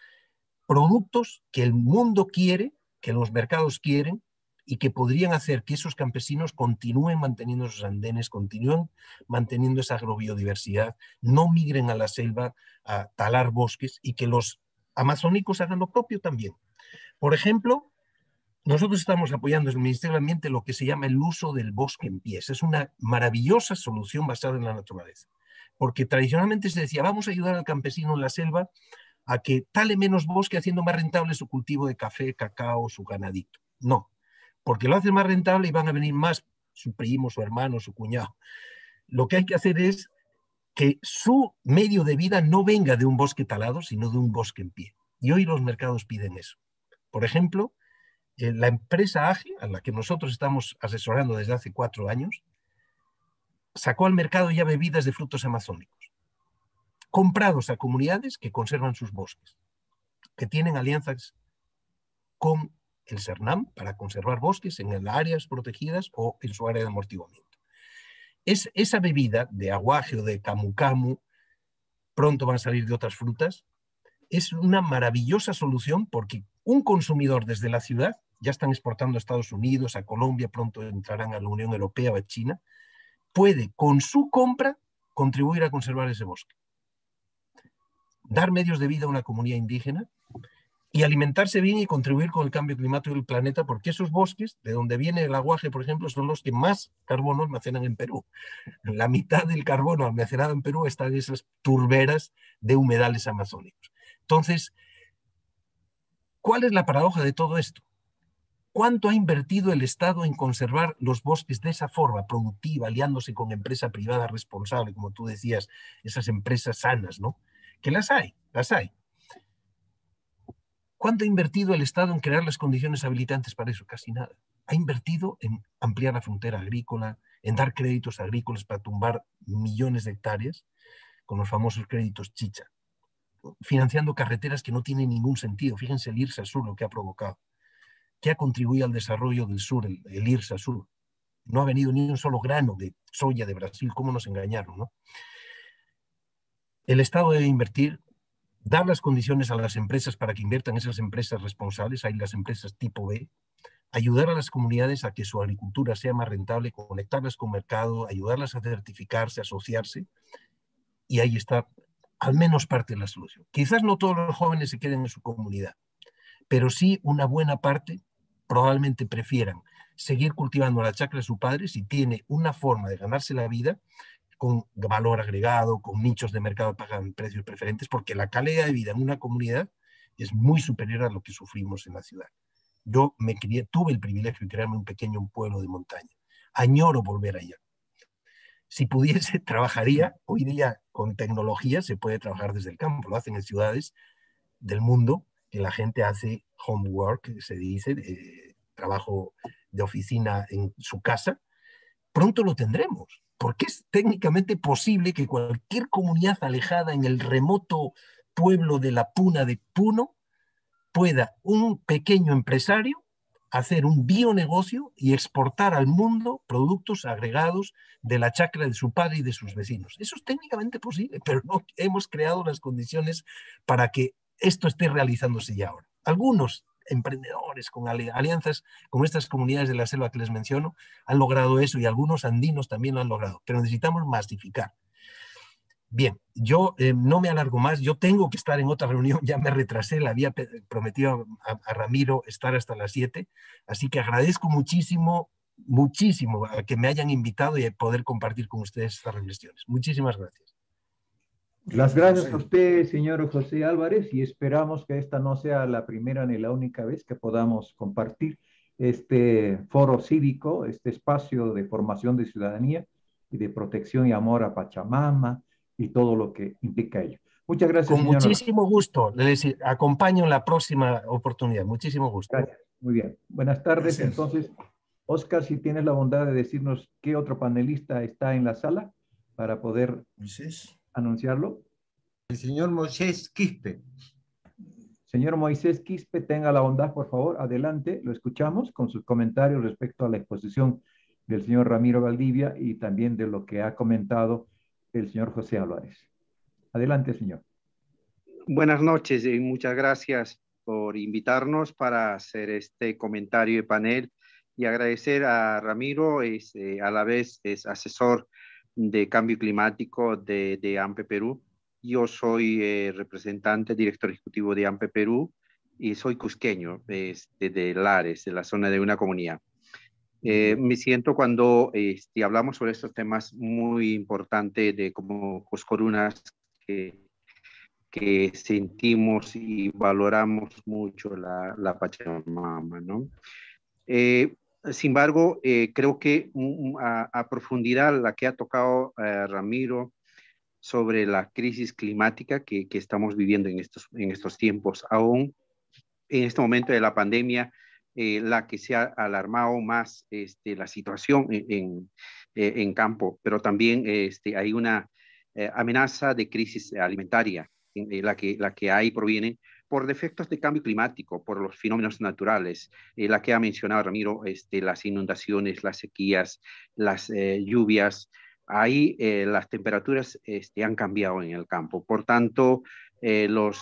productos que el mundo quiere, que los mercados quieren, y que podrían hacer que esos campesinos continúen manteniendo sus andenes, continúen manteniendo esa agrobiodiversidad, no migren a la selva a talar bosques y que los amazónicos hagan lo propio también. Por ejemplo, nosotros estamos apoyando desde el Ministerio del Ambiente lo que se llama el uso del bosque en pies. Es una maravillosa solución basada en la naturaleza, porque tradicionalmente se decía, vamos a ayudar al campesino en la selva a que tale menos bosque haciendo más rentable su cultivo de café, cacao, su ganadito. No, porque lo hacen más rentable y van a venir más su primo, su hermano, su cuñado. Lo que hay que hacer es que su medio de vida no venga de un bosque talado, sino de un bosque en pie. Y hoy los mercados piden eso. Por ejemplo, la empresa AGE, a la que nosotros estamos asesorando desde hace 4 años, sacó al mercado ya bebidas de frutos amazónicos, comprados a comunidades que conservan sus bosques, que tienen alianzas con el CERNAM para conservar bosques en las áreas protegidas o en su área de amortiguamiento. Esa bebida de aguaje o de camu camu, pronto van a salir de otras frutas, es una maravillosa solución porque un consumidor desde la ciudad, ya están exportando a Estados Unidos, a Colombia, pronto entrarán a la Unión Europea o a China, puede con su compra contribuir a conservar ese bosque, dar medios de vida a una comunidad indígena y alimentarse bien y contribuir con el cambio climático del planeta, porque esos bosques, de donde viene el aguaje, por ejemplo, son los que más carbono almacenan en Perú. La mitad del carbono almacenado en Perú está en esas turberas de humedales amazónicos. Entonces, ¿cuál es la paradoja de todo esto? ¿Cuánto ha invertido el Estado en conservar los bosques de esa forma productiva, aliándose con empresa privada responsable, como tú decías, esas empresas sanas, ¿no? Que las hay, las hay. ¿Cuánto ha invertido el Estado en crear las condiciones habilitantes para eso? Casi nada. Ha invertido en ampliar la frontera agrícola, en dar créditos agrícolas para tumbar millones de hectáreas, con los famosos créditos chicha, financiando carreteras que no tienen ningún sentido. Fíjense el IRSA Sur, lo que ha provocado. ¿Qué ha contribuido al desarrollo del sur, el IRSA Sur? No ha venido ni un solo grano de soya de Brasil. ¿Cómo nos engañaron, no? El Estado debe invertir, dar las condiciones a las empresas para que inviertan esas empresas responsables, hay las empresas tipo B, ayudar a las comunidades a que su agricultura sea más rentable, conectarlas con mercado, ayudarlas a certificarse, asociarse, y ahí está al menos parte de la solución. Quizás no todos los jóvenes se queden en su comunidad, pero sí una buena parte probablemente prefieran seguir cultivando la chacra de su padre si tiene una forma de ganarse la vida con valor agregado, con nichos de mercado que pagan precios preferentes, porque la calidad de vida en una comunidad es muy superior a lo que sufrimos en la ciudad. Yo tuve el privilegio de crearme un pequeño pueblo de montaña. Añoro volver allá. Si pudiese, trabajaría. Hoy día con tecnología se puede trabajar desde el campo. Lo hacen en ciudades del mundo que la gente hace homework, se dice, trabajo de oficina en su casa. Pronto lo tendremos, porque es técnicamente posible que cualquier comunidad alejada en el remoto pueblo de la Puna de Puno pueda un pequeño empresario hacer un bionegocio y exportar al mundo productos agregados de la chacra de su padre y de sus vecinos. Eso es técnicamente posible, pero no hemos creado las condiciones para que esto esté realizándose ya ahora. Algunos emprendedores con alianzas con estas comunidades de la selva que les menciono han logrado eso y algunos andinos también lo han logrado, pero necesitamos masificar. Bien, yo no me alargo más, yo tengo que estar en otra reunión, ya me retrasé, le había prometido a Ramiro estar hasta las 7, así que agradezco muchísimo, muchísimo a que me hayan invitado y a poder compartir con ustedes estas reflexiones. Muchísimas gracias. Las gracias a usted, señor José Álvarez, y esperamos que esta no sea la primera ni la única vez que podamos compartir este foro cívico, este espacio de formación de ciudadanía y de protección y amor a Pachamama y todo lo que implica ello. Muchas gracias, Con señor Nolasco. muchísimo gusto. Les acompaño en la próxima oportunidad. Muchísimo gusto. Gracias. Muy bien. Buenas tardes. Gracias. Entonces, Oscar, si tienes la bondad de decirnos qué otro panelista está en la sala para poder Moisés. anunciarlo. El señor Moisés Quispe. Señor Moisés Quispe, tenga la bondad, por favor, adelante, lo escuchamos con sus comentarios respecto a la exposición del señor Ramiro Valdivia y también de lo que ha comentado el señor José Álvarez. Adelante, señor. Buenas noches y muchas gracias por invitarnos para hacer este comentario de panel y agradecer a Ramiro, a la vez es asesor de cambio climático de AMPE Perú. Yo soy representante, director ejecutivo de AMPE Perú y soy cusqueño de Lares, de la zona de una comunidad. Me siento cuando hablamos sobre estos temas muy importantes de como Coscorunas que sentimos y valoramos mucho la Pachamama, ¿no? Sin embargo, creo que a profundidad la que ha tocado Ramiro sobre la crisis climática que estamos viviendo en estos tiempos, aún en este momento de la pandemia, la que se ha alarmado más la situación en campo, pero también hay una amenaza de crisis alimentaria, la que hay proviene por defectos de cambio climático, por los fenómenos naturales, la que ha mencionado Ramiro, las inundaciones, las sequías, las lluvias. Ahí las temperaturas han cambiado en el campo. Por tanto, los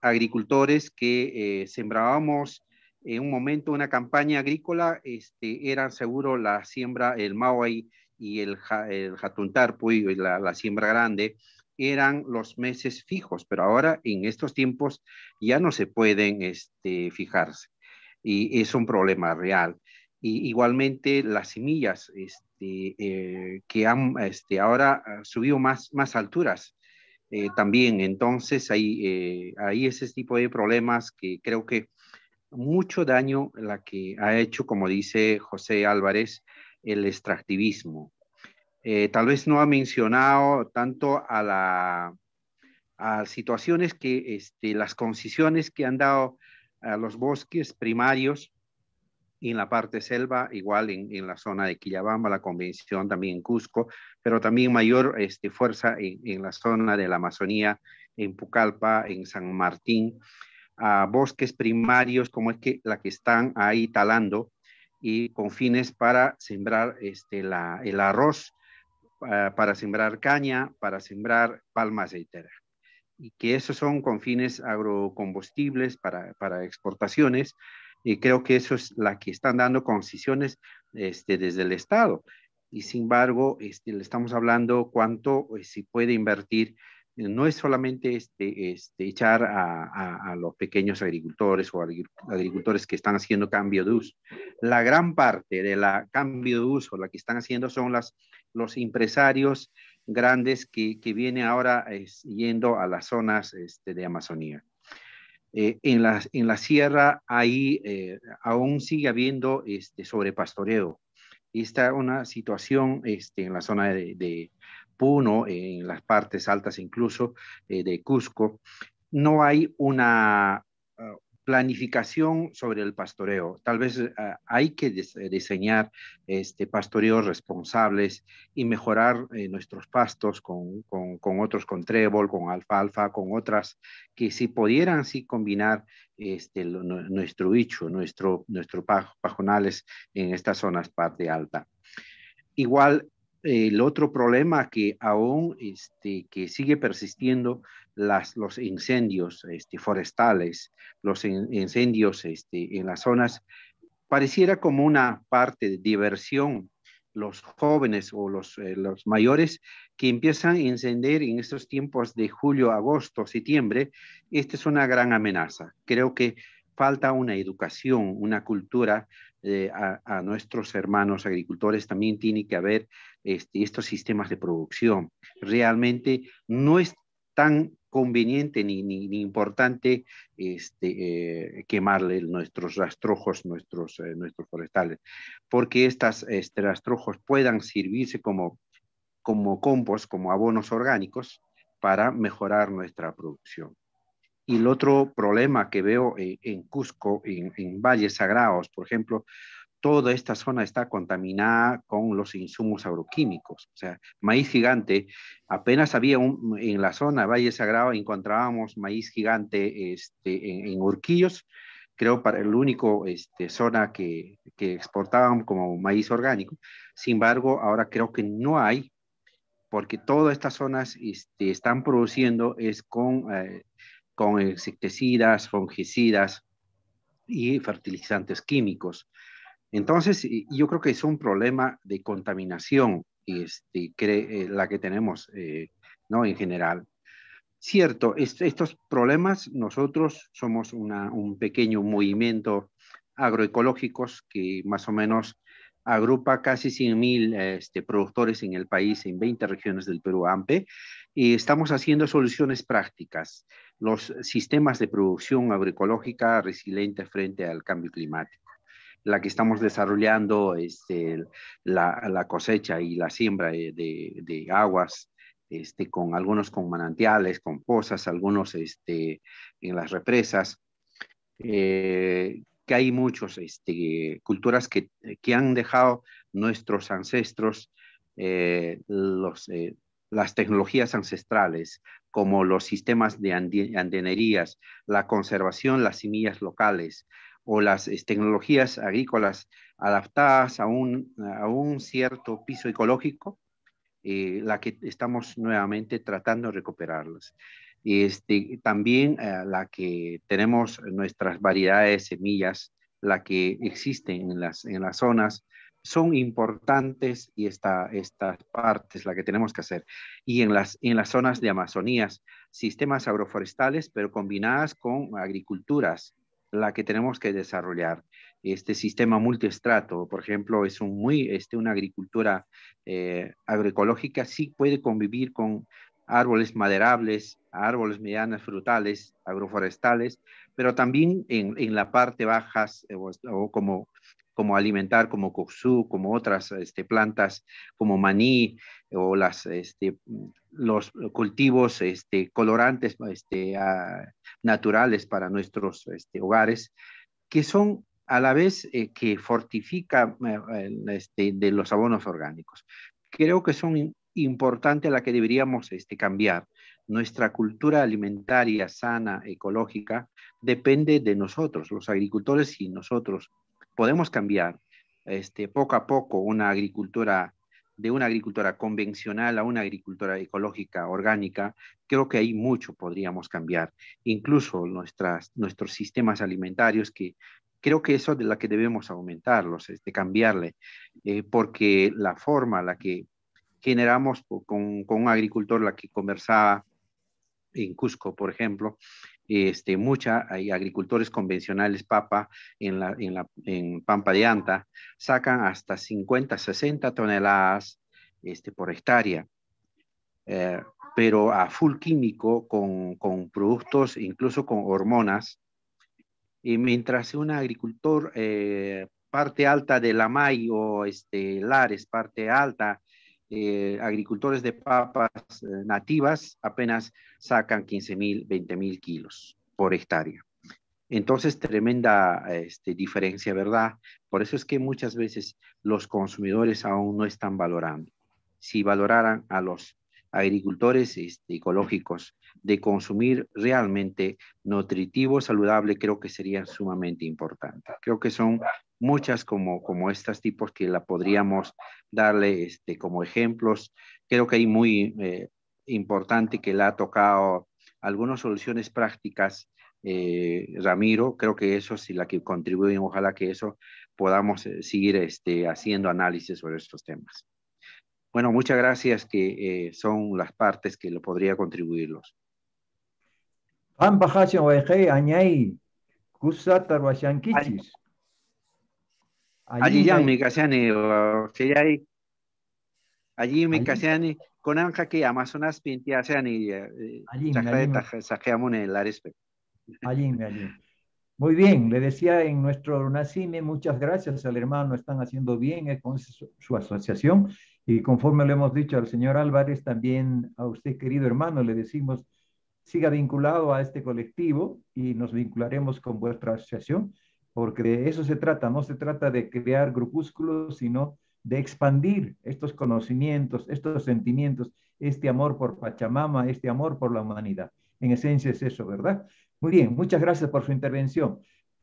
agricultores que sembrábamos en un momento una campaña agrícola, eran seguro la siembra, el Mauay y el Jatuntarpo y la siembra grande, eran los meses fijos, pero ahora en estos tiempos ya no se pueden fijarse y es un problema real. Y igualmente las semillas que han ahora subido más alturas, también. Entonces hay ese tipo de problemas que creo que mucho daño la que ha hecho, como dice José Álvarez, el extractivismo. Tal vez no ha mencionado tanto a situaciones que las concesiones que han dado a los bosques primarios en la parte selva, igual en la zona de Quillabamba, la convención también en Cusco, pero también mayor fuerza en la zona de la Amazonía, en Pucallpa, en San Martín, a bosques primarios como es que la que están ahí talando y con fines para sembrar el arroz, para sembrar caña, para sembrar palma aceitera. Y que esos son con fines agrocombustibles para exportaciones, y creo que eso es la que están dando concesiones desde el Estado. Y sin embargo, le estamos hablando cuánto se puede invertir. No es solamente echar a los pequeños agricultores o agricultores que están haciendo cambio de uso. La gran parte de la cambio de uso, la que están haciendo son los empresarios grandes que vienen ahora yendo a las zonas de Amazonía. En la sierra ahí aún sigue habiendo sobrepastoreo. Está una situación en la zona de Puno, en las partes altas incluso de Cusco. No hay una planificación sobre el pastoreo. Tal vez hay que diseñar pastoreos responsables y mejorar nuestros pastos con otros, con trébol, con alfalfa, con otras que si pudieran sí combinar nuestro bicho, nuestro pajonales en estas zonas parte alta. Igual, el otro problema que aún que sigue persistiendo, los incendios forestales, los incendios en las zonas, pareciera como una parte de diversión. Los jóvenes o los mayores que empiezan a encender en estos tiempos de julio, agosto, septiembre, esta es una gran amenaza. Creo que falta una educación, una cultura a nuestros hermanos agricultores. También tiene que haber estos sistemas de producción. Realmente no es tan conveniente ni importante quemarle nuestros rastrojos, nuestros forestales, porque estos rastrojos puedan servirse como compost, como abonos orgánicos, para mejorar nuestra producción. Y el otro problema que veo en Cusco, en Valles Sagrados, por ejemplo, toda esta zona está contaminada con los insumos agroquímicos. O sea, maíz gigante, apenas había en la zona Valle Sagrado, encontrábamos maíz gigante en Urquillos, creo para el único zona que exportaban como maíz orgánico. Sin embargo, ahora creo que no hay, porque todas estas zonas están produciendo es con insecticidas, fungicidas y fertilizantes químicos. Entonces, yo creo que es un problema de contaminación la que tenemos, ¿no? En general. Cierto, estos problemas, nosotros somos un pequeño movimiento agroecológicos que más o menos agrupa casi 100,000 productores en el país, en 20 regiones del Perú AMPE, y estamos haciendo soluciones prácticas, los sistemas de producción agroecológica resilientes frente al cambio climático. La que estamos desarrollando la cosecha y la siembra de aguas, con algunos con manantiales, con pozas, algunos en las represas, que hay muchos culturas que han dejado nuestros ancestros, las tecnologías ancestrales, como los sistemas de andenerías, la conservación, las semillas locales, o las tecnologías agrícolas adaptadas a un cierto piso ecológico, la que estamos nuevamente tratando de recuperarlas. También la que tenemos nuestras variedades de semillas, la que existen en las zonas, son importantes, y esta parte es la que tenemos que hacer. Y en las zonas de Amazonías, sistemas agroforestales, pero combinadas con agriculturas, la que tenemos que desarrollar. Este sistema multiestrato, por ejemplo, es una agricultura agroecológica, sí puede convivir con árboles maderables, árboles medianos frutales, agroforestales, pero también en la parte bajas, o como alimentar, como coxú, como otras plantas, como maní, o los cultivos colorantes naturales para nuestros hogares, que son a la vez que fortifica de los abonos orgánicos. Creo que son importantes, la que deberíamos cambiar. Nuestra cultura alimentaria sana, ecológica, depende de nosotros, los agricultores, y nosotros podemos cambiar poco a poco de una agricultura convencional a una agricultura ecológica, orgánica. Creo que ahí mucho podríamos cambiar. Incluso nuestros sistemas alimentarios, que creo que eso de la que debemos aumentarlos, cambiarle, porque la forma la que generamos con un agricultor, la que conversaba en Cusco, por ejemplo, hay agricultores convencionales papa en Pampa de Anta, sacan hasta 50, 60 toneladas por hectárea, pero a full químico, con productos, incluso con hormonas, y mientras un agricultor, parte alta de la MAI o Lares, parte alta, agricultores de papas nativas, apenas sacan 15,000, 20,000 kilos por hectárea. Entonces, tremenda diferencia, ¿verdad? Por eso es que muchas veces los consumidores aún no están valorando. Si valoraran a los agricultores ecológicos de consumir realmente nutritivo, saludable, creo que sería sumamente importante. Creo que son muchas como estos tipos que la podríamos darle como ejemplos. Creo que hay muy importante que le ha tocado algunas soluciones prácticas, Ramiro. Creo que eso sí la que contribuyen, ojalá que eso podamos seguir haciendo análisis sobre estos temas. Bueno, muchas gracias, que son las partes que lo podría contribuirlos. Allí ya me casane, allí me casane con anja que Amazonas pintia sean y saqueamos el arespe. Allí. Muy bien, le decía en nuestro Nacine, muchas gracias al hermano, están haciendo bien con su asociación, Y conforme le hemos dicho al señor Álvarez, también a usted, querido hermano, le decimos, siga vinculado a este colectivo y nos vincularemos con vuestra asociación, porque de eso se trata, no se trata de crear grupúsculos, sino de expandir estos conocimientos, estos sentimientos, este amor por Pachamama, este amor por la humanidad. En esencia es eso, ¿verdad? Muy bien, muchas gracias por su intervención.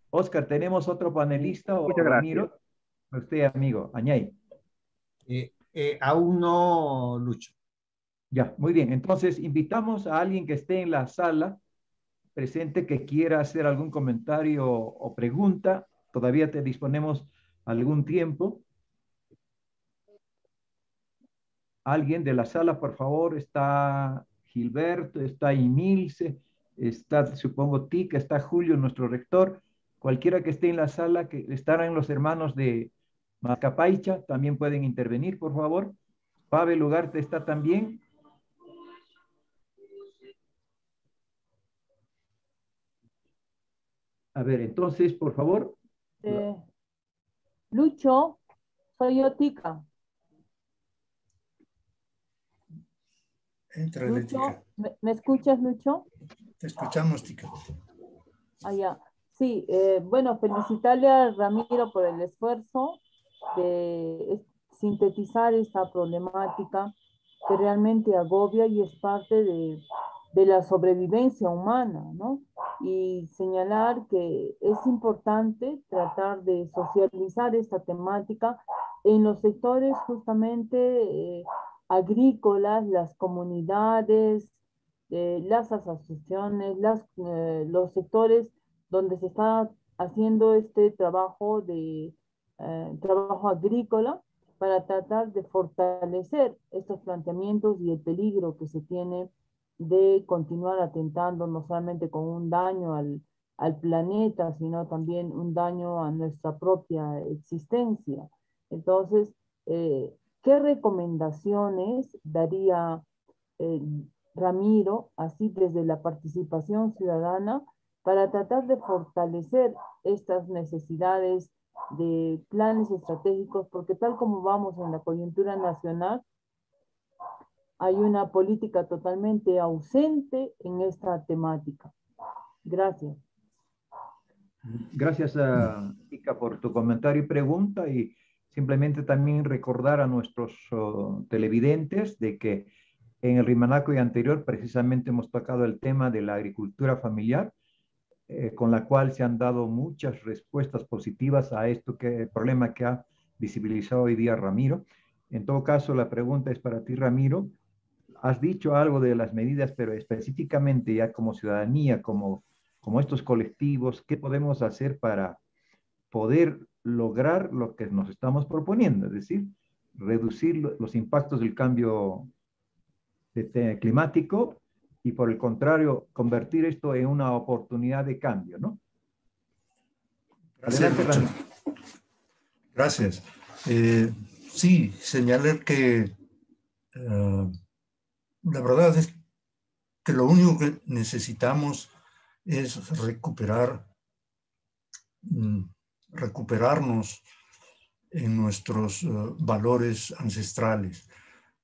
Oscar, ¿tenemos otro panelista o Muchas gracias. Ramiro? Usted, amigo, Añay. Aún no, Lucho. Ya, muy bien. Entonces, invitamos a alguien que esté en la sala presente que quiera hacer algún comentario o pregunta. Todavía te disponemos algún tiempo. Alguien de la sala, por favor. Está Gilberto, está Emilce, está, supongo, Tica, está Julio, nuestro rector. Cualquiera que esté en la sala, que estarán los hermanos de Macapaicha, también pueden intervenir, por favor. Pavel Ugarte está también. A ver, entonces, por favor. Lucho, soy yo, Tica. Entrale, Lucho, Tica. ¿me escuchas, Lucho? Te escuchamos, Tica. Ah, ya. Sí, bueno, felicitarle a Ramiro por el esfuerzo de sintetizar esta problemática que realmente agobia y es parte de la sobrevivencia humana, ¿no? Y señalar que es importante tratar de socializar esta temática en los sectores justamente agrícolas, las comunidades, las asociaciones, los sectores donde se está haciendo este trabajo agrícola para tratar de fortalecer estos planteamientos y el peligro que se tiene de continuar atentando no solamente con un daño al planeta, sino también un daño a nuestra propia existencia. Entonces, ¿qué recomendaciones daría eh, Ramiro, así desde la participación ciudadana, para tratar de fortalecer estas necesidades de planes estratégicos? Porque tal como vamos en la coyuntura nacional, hay una política totalmente ausente en esta temática. Gracias. Gracias a Ica por tu comentario y pregunta, y simplemente también recordar a nuestros televidentes de que en el Rimanaco y anterior precisamente hemos tocado el tema de la agricultura familiar, con la cual se han dado muchas respuestas positivas a el problema que ha visibilizado hoy día Ramiro. En todo caso, la pregunta es para ti, Ramiro. Has dicho algo de las medidas, pero específicamente ya como ciudadanía, como estos colectivos, ¿qué podemos hacer para poder lograr lo que nos estamos proponiendo? Es decir, reducir los impactos del cambio climático y por el contrario, convertir esto en una oportunidad de cambio, ¿no? Gracias, Adelante, Ramiro. Gracias. Sí, señalar que la verdad es que lo único que necesitamos es recuperarnos en nuestros valores ancestrales.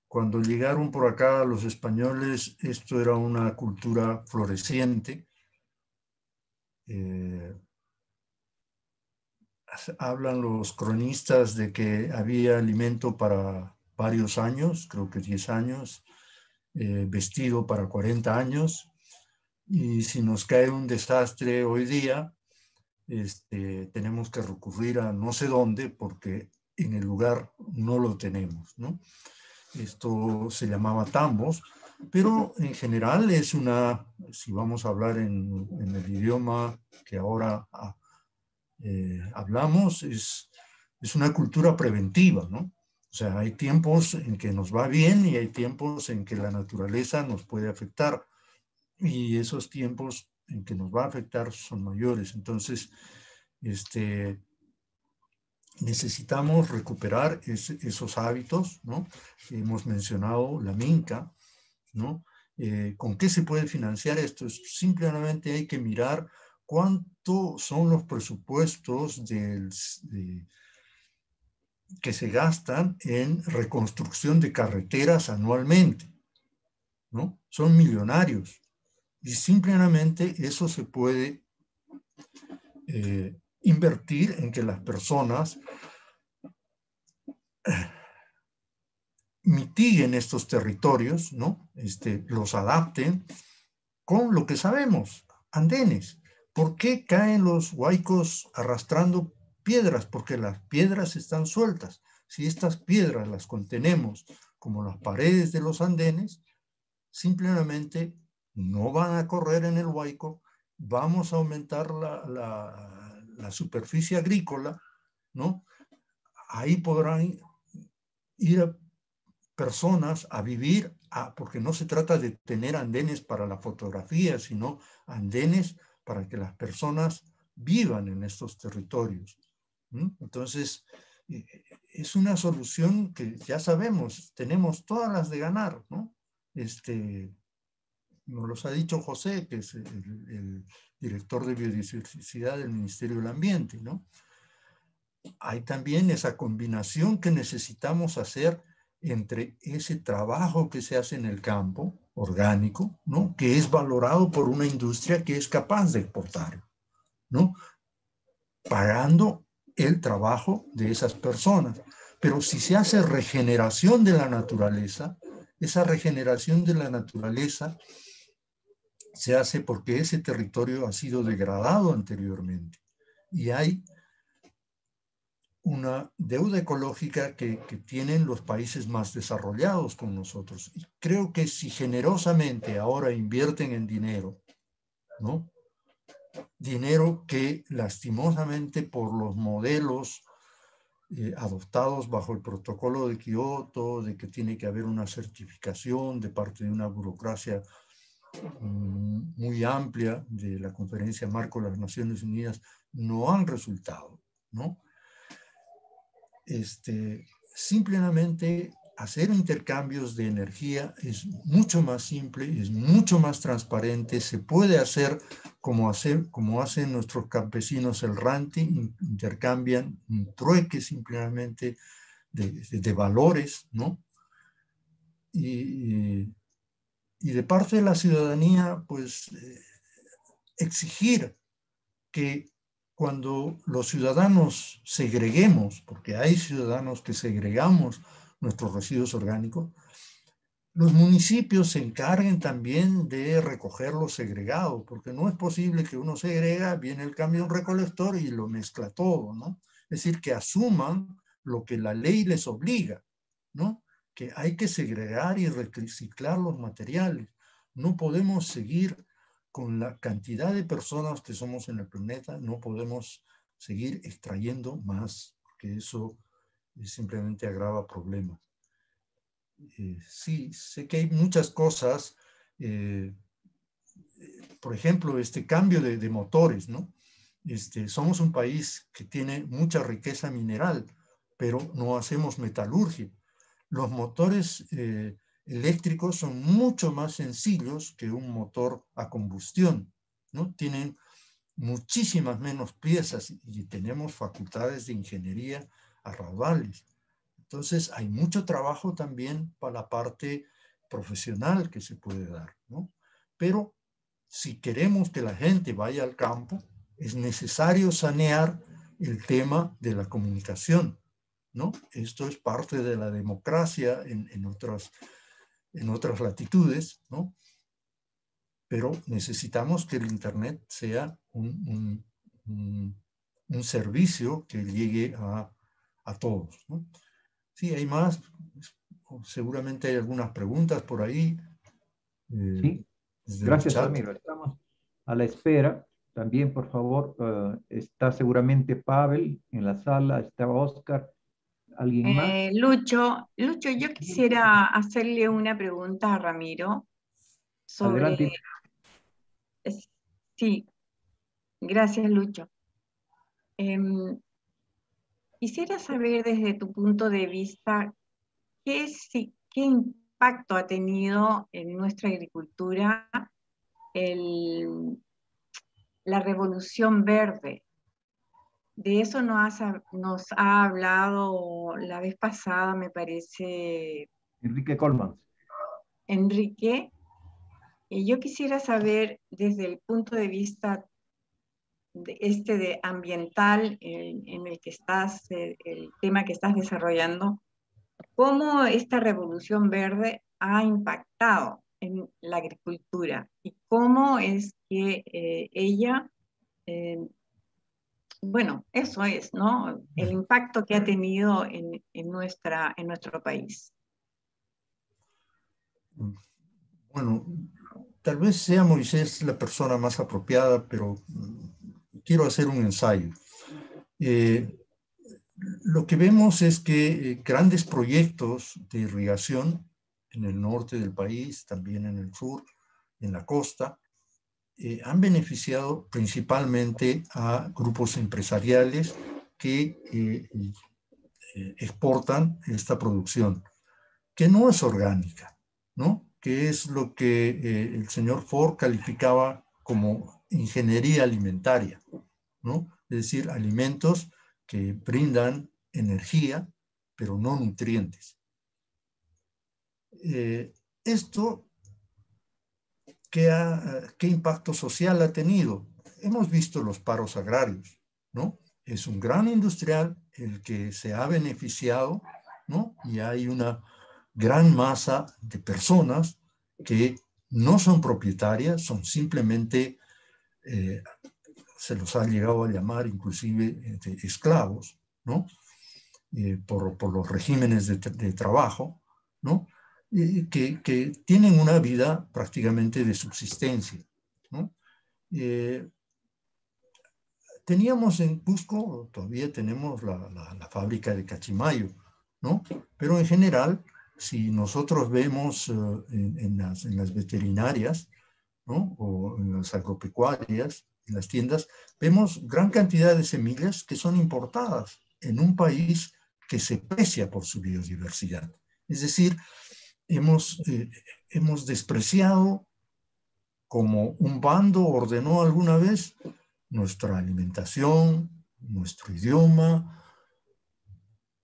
Cuando llegaron por acá los españoles, esto era una cultura floreciente. Hablan los cronistas de que había alimento para varios años, creo que 10 años, vestido para 40 años, y si nos cae un desastre hoy día, tenemos que recurrir a no sé dónde porque en el lugar no lo tenemos, ¿no? Esto se llamaba tambos, pero en general es si vamos a hablar en el idioma que ahora hablamos, es una cultura preventiva, ¿no? O sea, hay tiempos en que nos va bien y hay tiempos en que la naturaleza nos puede afectar. Y esos tiempos en que nos va a afectar son mayores. Entonces, necesitamos recuperar esos hábitos, ¿no? Hemos mencionado la minca, ¿no? ¿Con qué se puede financiar esto? Simplemente hay que mirar cuánto son los presupuestos que se gastan en reconstrucción de carreteras anualmente, ¿no? Son millonarios. Y simplemente eso se puede invertir en que las personas mitiguen estos territorios, ¿no? Los adapten con lo que sabemos, andenes. ¿Por qué caen los huaicos arrastrando piedras? Porque las piedras están sueltas. Si estas piedras las contenemos como las paredes de los andenes, simplemente no van a correr en el huaico, vamos a aumentar la superficie agrícola, ¿no? Ahí podrán ir a personas a vivir, porque no se trata de tener andenes para la fotografía, sino andenes para que las personas vivan en estos territorios. Entonces, es una solución que ya sabemos, tenemos todas las de ganar, ¿no? Nos los ha dicho José, que es el director de biodiversidad del Ministerio del Ambiente, ¿no? Hay también esa combinación que necesitamos hacer entre ese trabajo que se hace en el campo, orgánico, ¿no? Que es valorado por una industria que es capaz de exportar, ¿no? Pagando el trabajo de esas personas. Pero si se hace regeneración de la naturaleza, esa regeneración de la naturaleza se hace porque ese territorio ha sido degradado anteriormente y hay una deuda ecológica que tienen los países más desarrollados con nosotros. Y creo que si generosamente ahora invierten en dinero, ¿no? Dinero que lastimosamente por los modelos adoptados bajo el protocolo de Kioto, de que tiene que haber una certificación de parte de una burocracia muy amplia de la Conferencia Marco de las Naciones Unidas, no han resultado, ¿no? Simplemente hacer intercambios de energía es mucho más simple, es mucho más transparente, se puede hacer como hacen nuestros campesinos el ranting, intercambian un trueque simplemente de valores, ¿no? Y de parte de la ciudadanía, pues exigir que cuando los ciudadanos segreguemos, porque hay ciudadanos que segregamos nuestros residuos orgánicos, los municipios se encarguen también de recoger lo segregado, porque no es posible que uno segrega, viene el camión recolector y lo mezcla todo, ¿no? Es decir, que asuman lo que la ley les obliga, ¿no? Que hay que segregar y reciclar los materiales. No podemos seguir con la cantidad de personas que somos en el planeta, no podemos seguir extrayendo más, porque eso simplemente agrava problemas. Sí, sé que hay muchas cosas, por ejemplo, este cambio de motores, ¿no? Somos un país que tiene mucha riqueza mineral, pero no hacemos metalurgia. Los motores eléctricos son mucho más sencillos que un motor a combustión, ¿no? Tienen muchísimas menos piezas y tenemos facultades de ingeniería a raudales. Entonces hay mucho trabajo también para la parte profesional que se puede dar, ¿no? Pero si queremos que la gente vaya al campo, es necesario sanear el tema de la comunicación, ¿no? Esto es parte de la democracia en otras latitudes, ¿no? Pero necesitamos que el Internet sea un servicio que llegue a todos, ¿no? Sí, hay más. Seguramente hay algunas preguntas por ahí. Sí, gracias, Ramiro. Estamos a la espera. También, por favor, está seguramente Pavel en la sala, está Oscar. ¿Alguien más? Lucho, yo quisiera hacerle una pregunta a Ramiro sobre... Adelante. Sí, gracias, Lucho. Quisiera saber desde tu punto de vista qué impacto ha tenido en nuestra agricultura la revolución verde. De eso nos ha hablado la vez pasada, me parece, Enrique Colmans. Enrique. Y yo quisiera saber, desde el punto de vista de ambiental en el que estás, el tema que estás desarrollando, cómo esta revolución verde ha impactado en la agricultura y cómo es que ella, bueno, eso es, ¿no? El impacto que ha tenido en nuestro país. Bueno, tal vez sea Moisés la persona más apropiada, pero quiero hacer un ensayo. Lo que vemos es que grandes proyectos de irrigación en el norte del país, también en el sur, en la costa, han beneficiado principalmente a grupos empresariales que exportan esta producción, que no es orgánica, ¿no? Que es lo que el señor Ford calificaba como ingeniería alimentaria, ¿no? Es decir, alimentos que brindan energía, pero no nutrientes. Esto, ¿qué impacto social ha tenido? Hemos visto los paros agrarios, ¿no? Es un gran industrial el que se ha beneficiado, ¿no? Y hay una gran masa de personas que no son propietarias, son simplemente, se los ha llegado a llamar inclusive esclavos, ¿no? Por los regímenes de trabajo, ¿no? Que tienen una vida prácticamente de subsistencia, ¿no? Teníamos en Cusco, todavía tenemos la fábrica de Cachimayo, ¿no? Pero en general, si nosotros vemos en las veterinarias, ¿no? O en las agropecuarias, en las tiendas, vemos gran cantidad de semillas que son importadas en un país que se precia por su biodiversidad. Es decir, hemos despreciado, como un bando ordenó alguna vez, nuestra alimentación, nuestro idioma,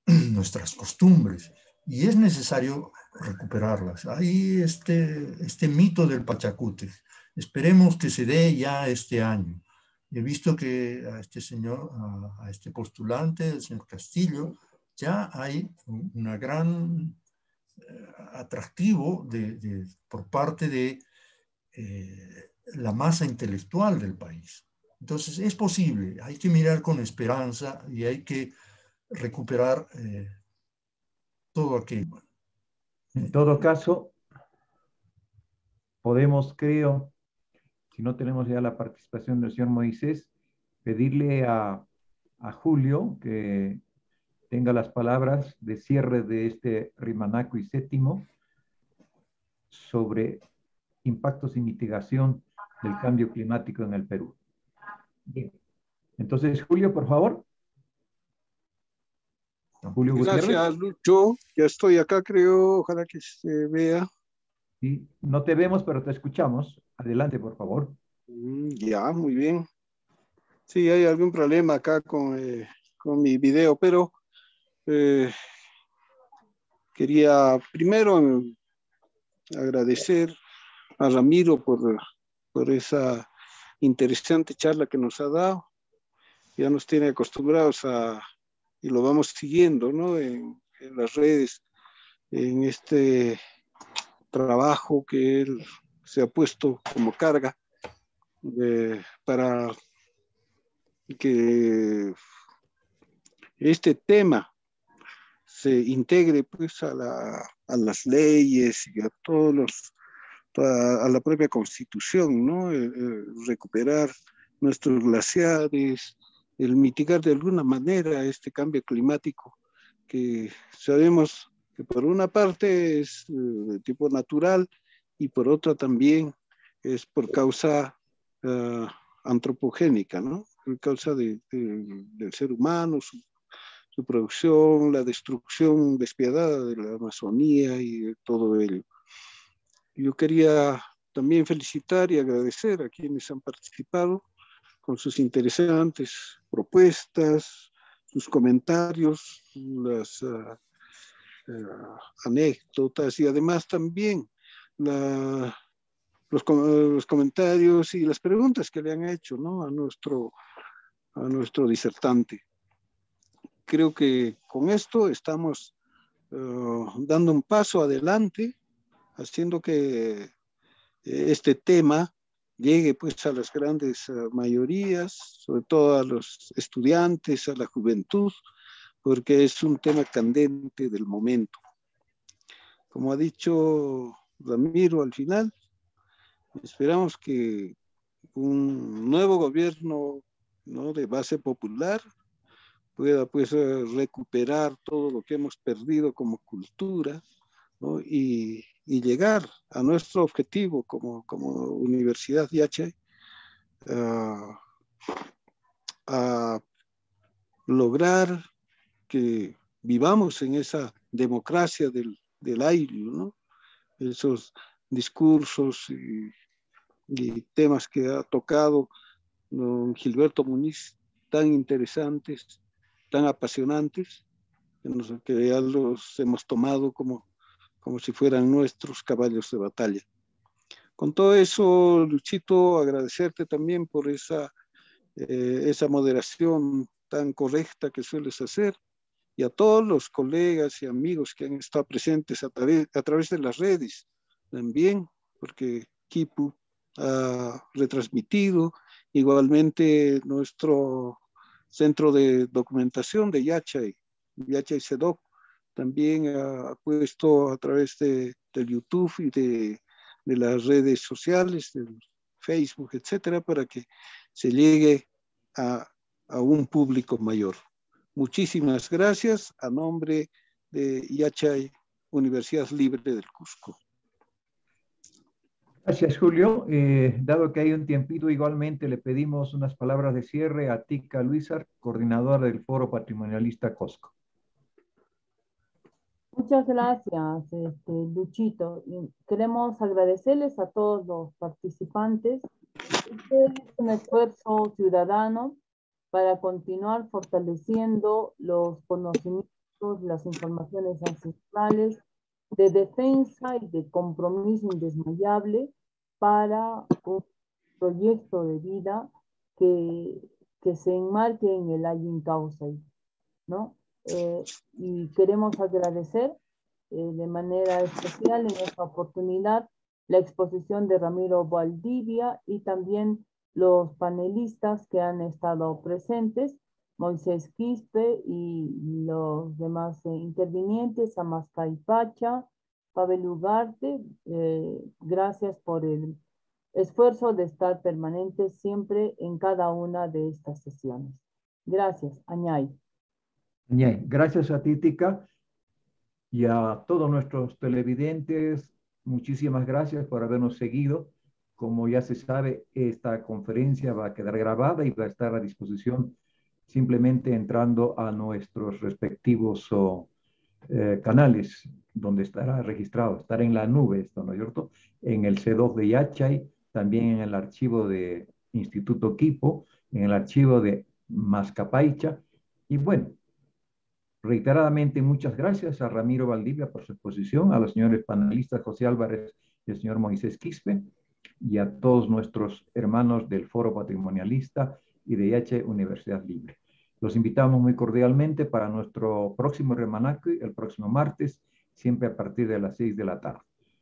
nuestras costumbres, y es necesario recuperarlas. Hay este mito del Pachacute. Esperemos que se dé ya este año. He visto que a este señor, a este postulante, el señor Castillo, ya hay una gran atractivo por parte de la masa intelectual del país. Entonces es posible, hay que mirar con esperanza y hay que recuperar todo aquello. En todo caso, podemos, creo, si no tenemos ya la participación del señor Moisés, pedirle a Julio que tenga las palabras de cierre de este Rimanacui séptimo sobre impactos y mitigación del cambio climático en el Perú. Bien. Entonces, Julio, por favor. Julio Gutiérrez. Gracias, Lucho. Ya estoy acá, creo. Ojalá que se vea. Sí, no te vemos, pero te escuchamos. Adelante, por favor. Ya, muy bien. Sí, hay algún problema acá con mi video, pero quería primero agradecer a Ramiro por esa interesante charla que nos ha dado. Ya nos tiene acostumbrados y lo vamos siguiendo, ¿no? En las redes, en este trabajo que él se ha puesto como carga para que este tema se integre pues a las leyes y a la propia constitución, ¿no? Recuperar nuestros glaciares, el mitigar de alguna manera este cambio climático que sabemos que por una parte es de tipo natural y por otra también es por causa antropogénica, ¿no? Por causa del ser humano, su producción, la destrucción despiadada de la Amazonía y de todo ello. Yo quería también felicitar y agradecer a quienes han participado con sus interesantes propuestas, sus comentarios, las anécdotas y además también los comentarios y las preguntas que le han hecho, ¿no?, a nuestro disertante. Creo que con esto estamos dando un paso adelante, haciendo que este tema llegue pues a las grandes mayorías, sobre todo a los estudiantes, a la juventud, porque es un tema candente del momento. Como ha dicho Ramiro al final, esperamos que un nuevo gobierno, ¿no?, de base popular pueda pues recuperar todo lo que hemos perdido como cultura, ¿no?, y llegar a nuestro objetivo como Universidad Yachay, a lograr que vivamos en esa democracia del aire, ¿no?, esos discursos y temas que ha tocado don Gilberto Muniz, tan interesantes, tan apasionantes, que ya los hemos tomado como si fueran nuestros caballos de batalla. Con todo eso, Luchito, agradecerte también por esa moderación tan correcta que sueles hacer, y a todos los colegas y amigos que han estado presentes a través de las redes también, porque Kipu ha retransmitido, igualmente nuestro centro de documentación de Yachay CEDOC, también ha puesto a través del YouTube y de las redes sociales, del Facebook, etcétera, para que se llegue a un público mayor. Muchísimas gracias a nombre de Yachay, Universidad Libre del Cusco. Gracias, Julio. Dado que hay un tiempito, igualmente le pedimos unas palabras de cierre a Tica Luisar, coordinadora del Foro Patrimonialista Cusco. Muchas gracias, Luchito. Y queremos agradecerles a todos los participantes. Este es un esfuerzo ciudadano para continuar fortaleciendo los conocimientos, las informaciones ancestrales, de defensa y de compromiso indesmayable para un proyecto de vida que se enmarque en el Ayin Kausai, ¿no? Y queremos agradecer de manera especial en esta oportunidad la exposición de Ramiro Valdivia y también los panelistas que han estado presentes, Moisés Quispe y los demás intervinientes, Amascay Pacha, Pavel Ugarte, gracias por el esfuerzo de estar permanentes siempre en cada una de estas sesiones. Gracias, Añay. Gracias a ti, Tica, y a todos nuestros televidentes. Muchísimas gracias por habernos seguido. Como ya se sabe, esta conferencia va a quedar grabada y va a estar a disposición simplemente entrando a nuestros respectivos canales donde estará registrado. Estará en la nube, ¿no es cierto? En el C2 de Yachay, también en el archivo de Instituto Quipo, en el archivo de Mascapaicha. Y bueno, reiteradamente muchas gracias a Ramiro Valdivia por su exposición, a los señores panelistas José Álvarez y el señor Moisés Quispe, y a todos nuestros hermanos del Foro Patrimonialista y de Yachay Universidad Libre. Los invitamos muy cordialmente para nuestro próximo Remanaqui, el próximo martes, siempre a partir de las 6 de la tarde.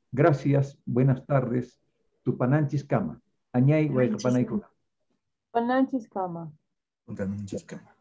Gracias, buenas tardes. Tupananchis Kama. Añay, Huaycapanay Kuna. Pananchis Kama. Pananchis Kama.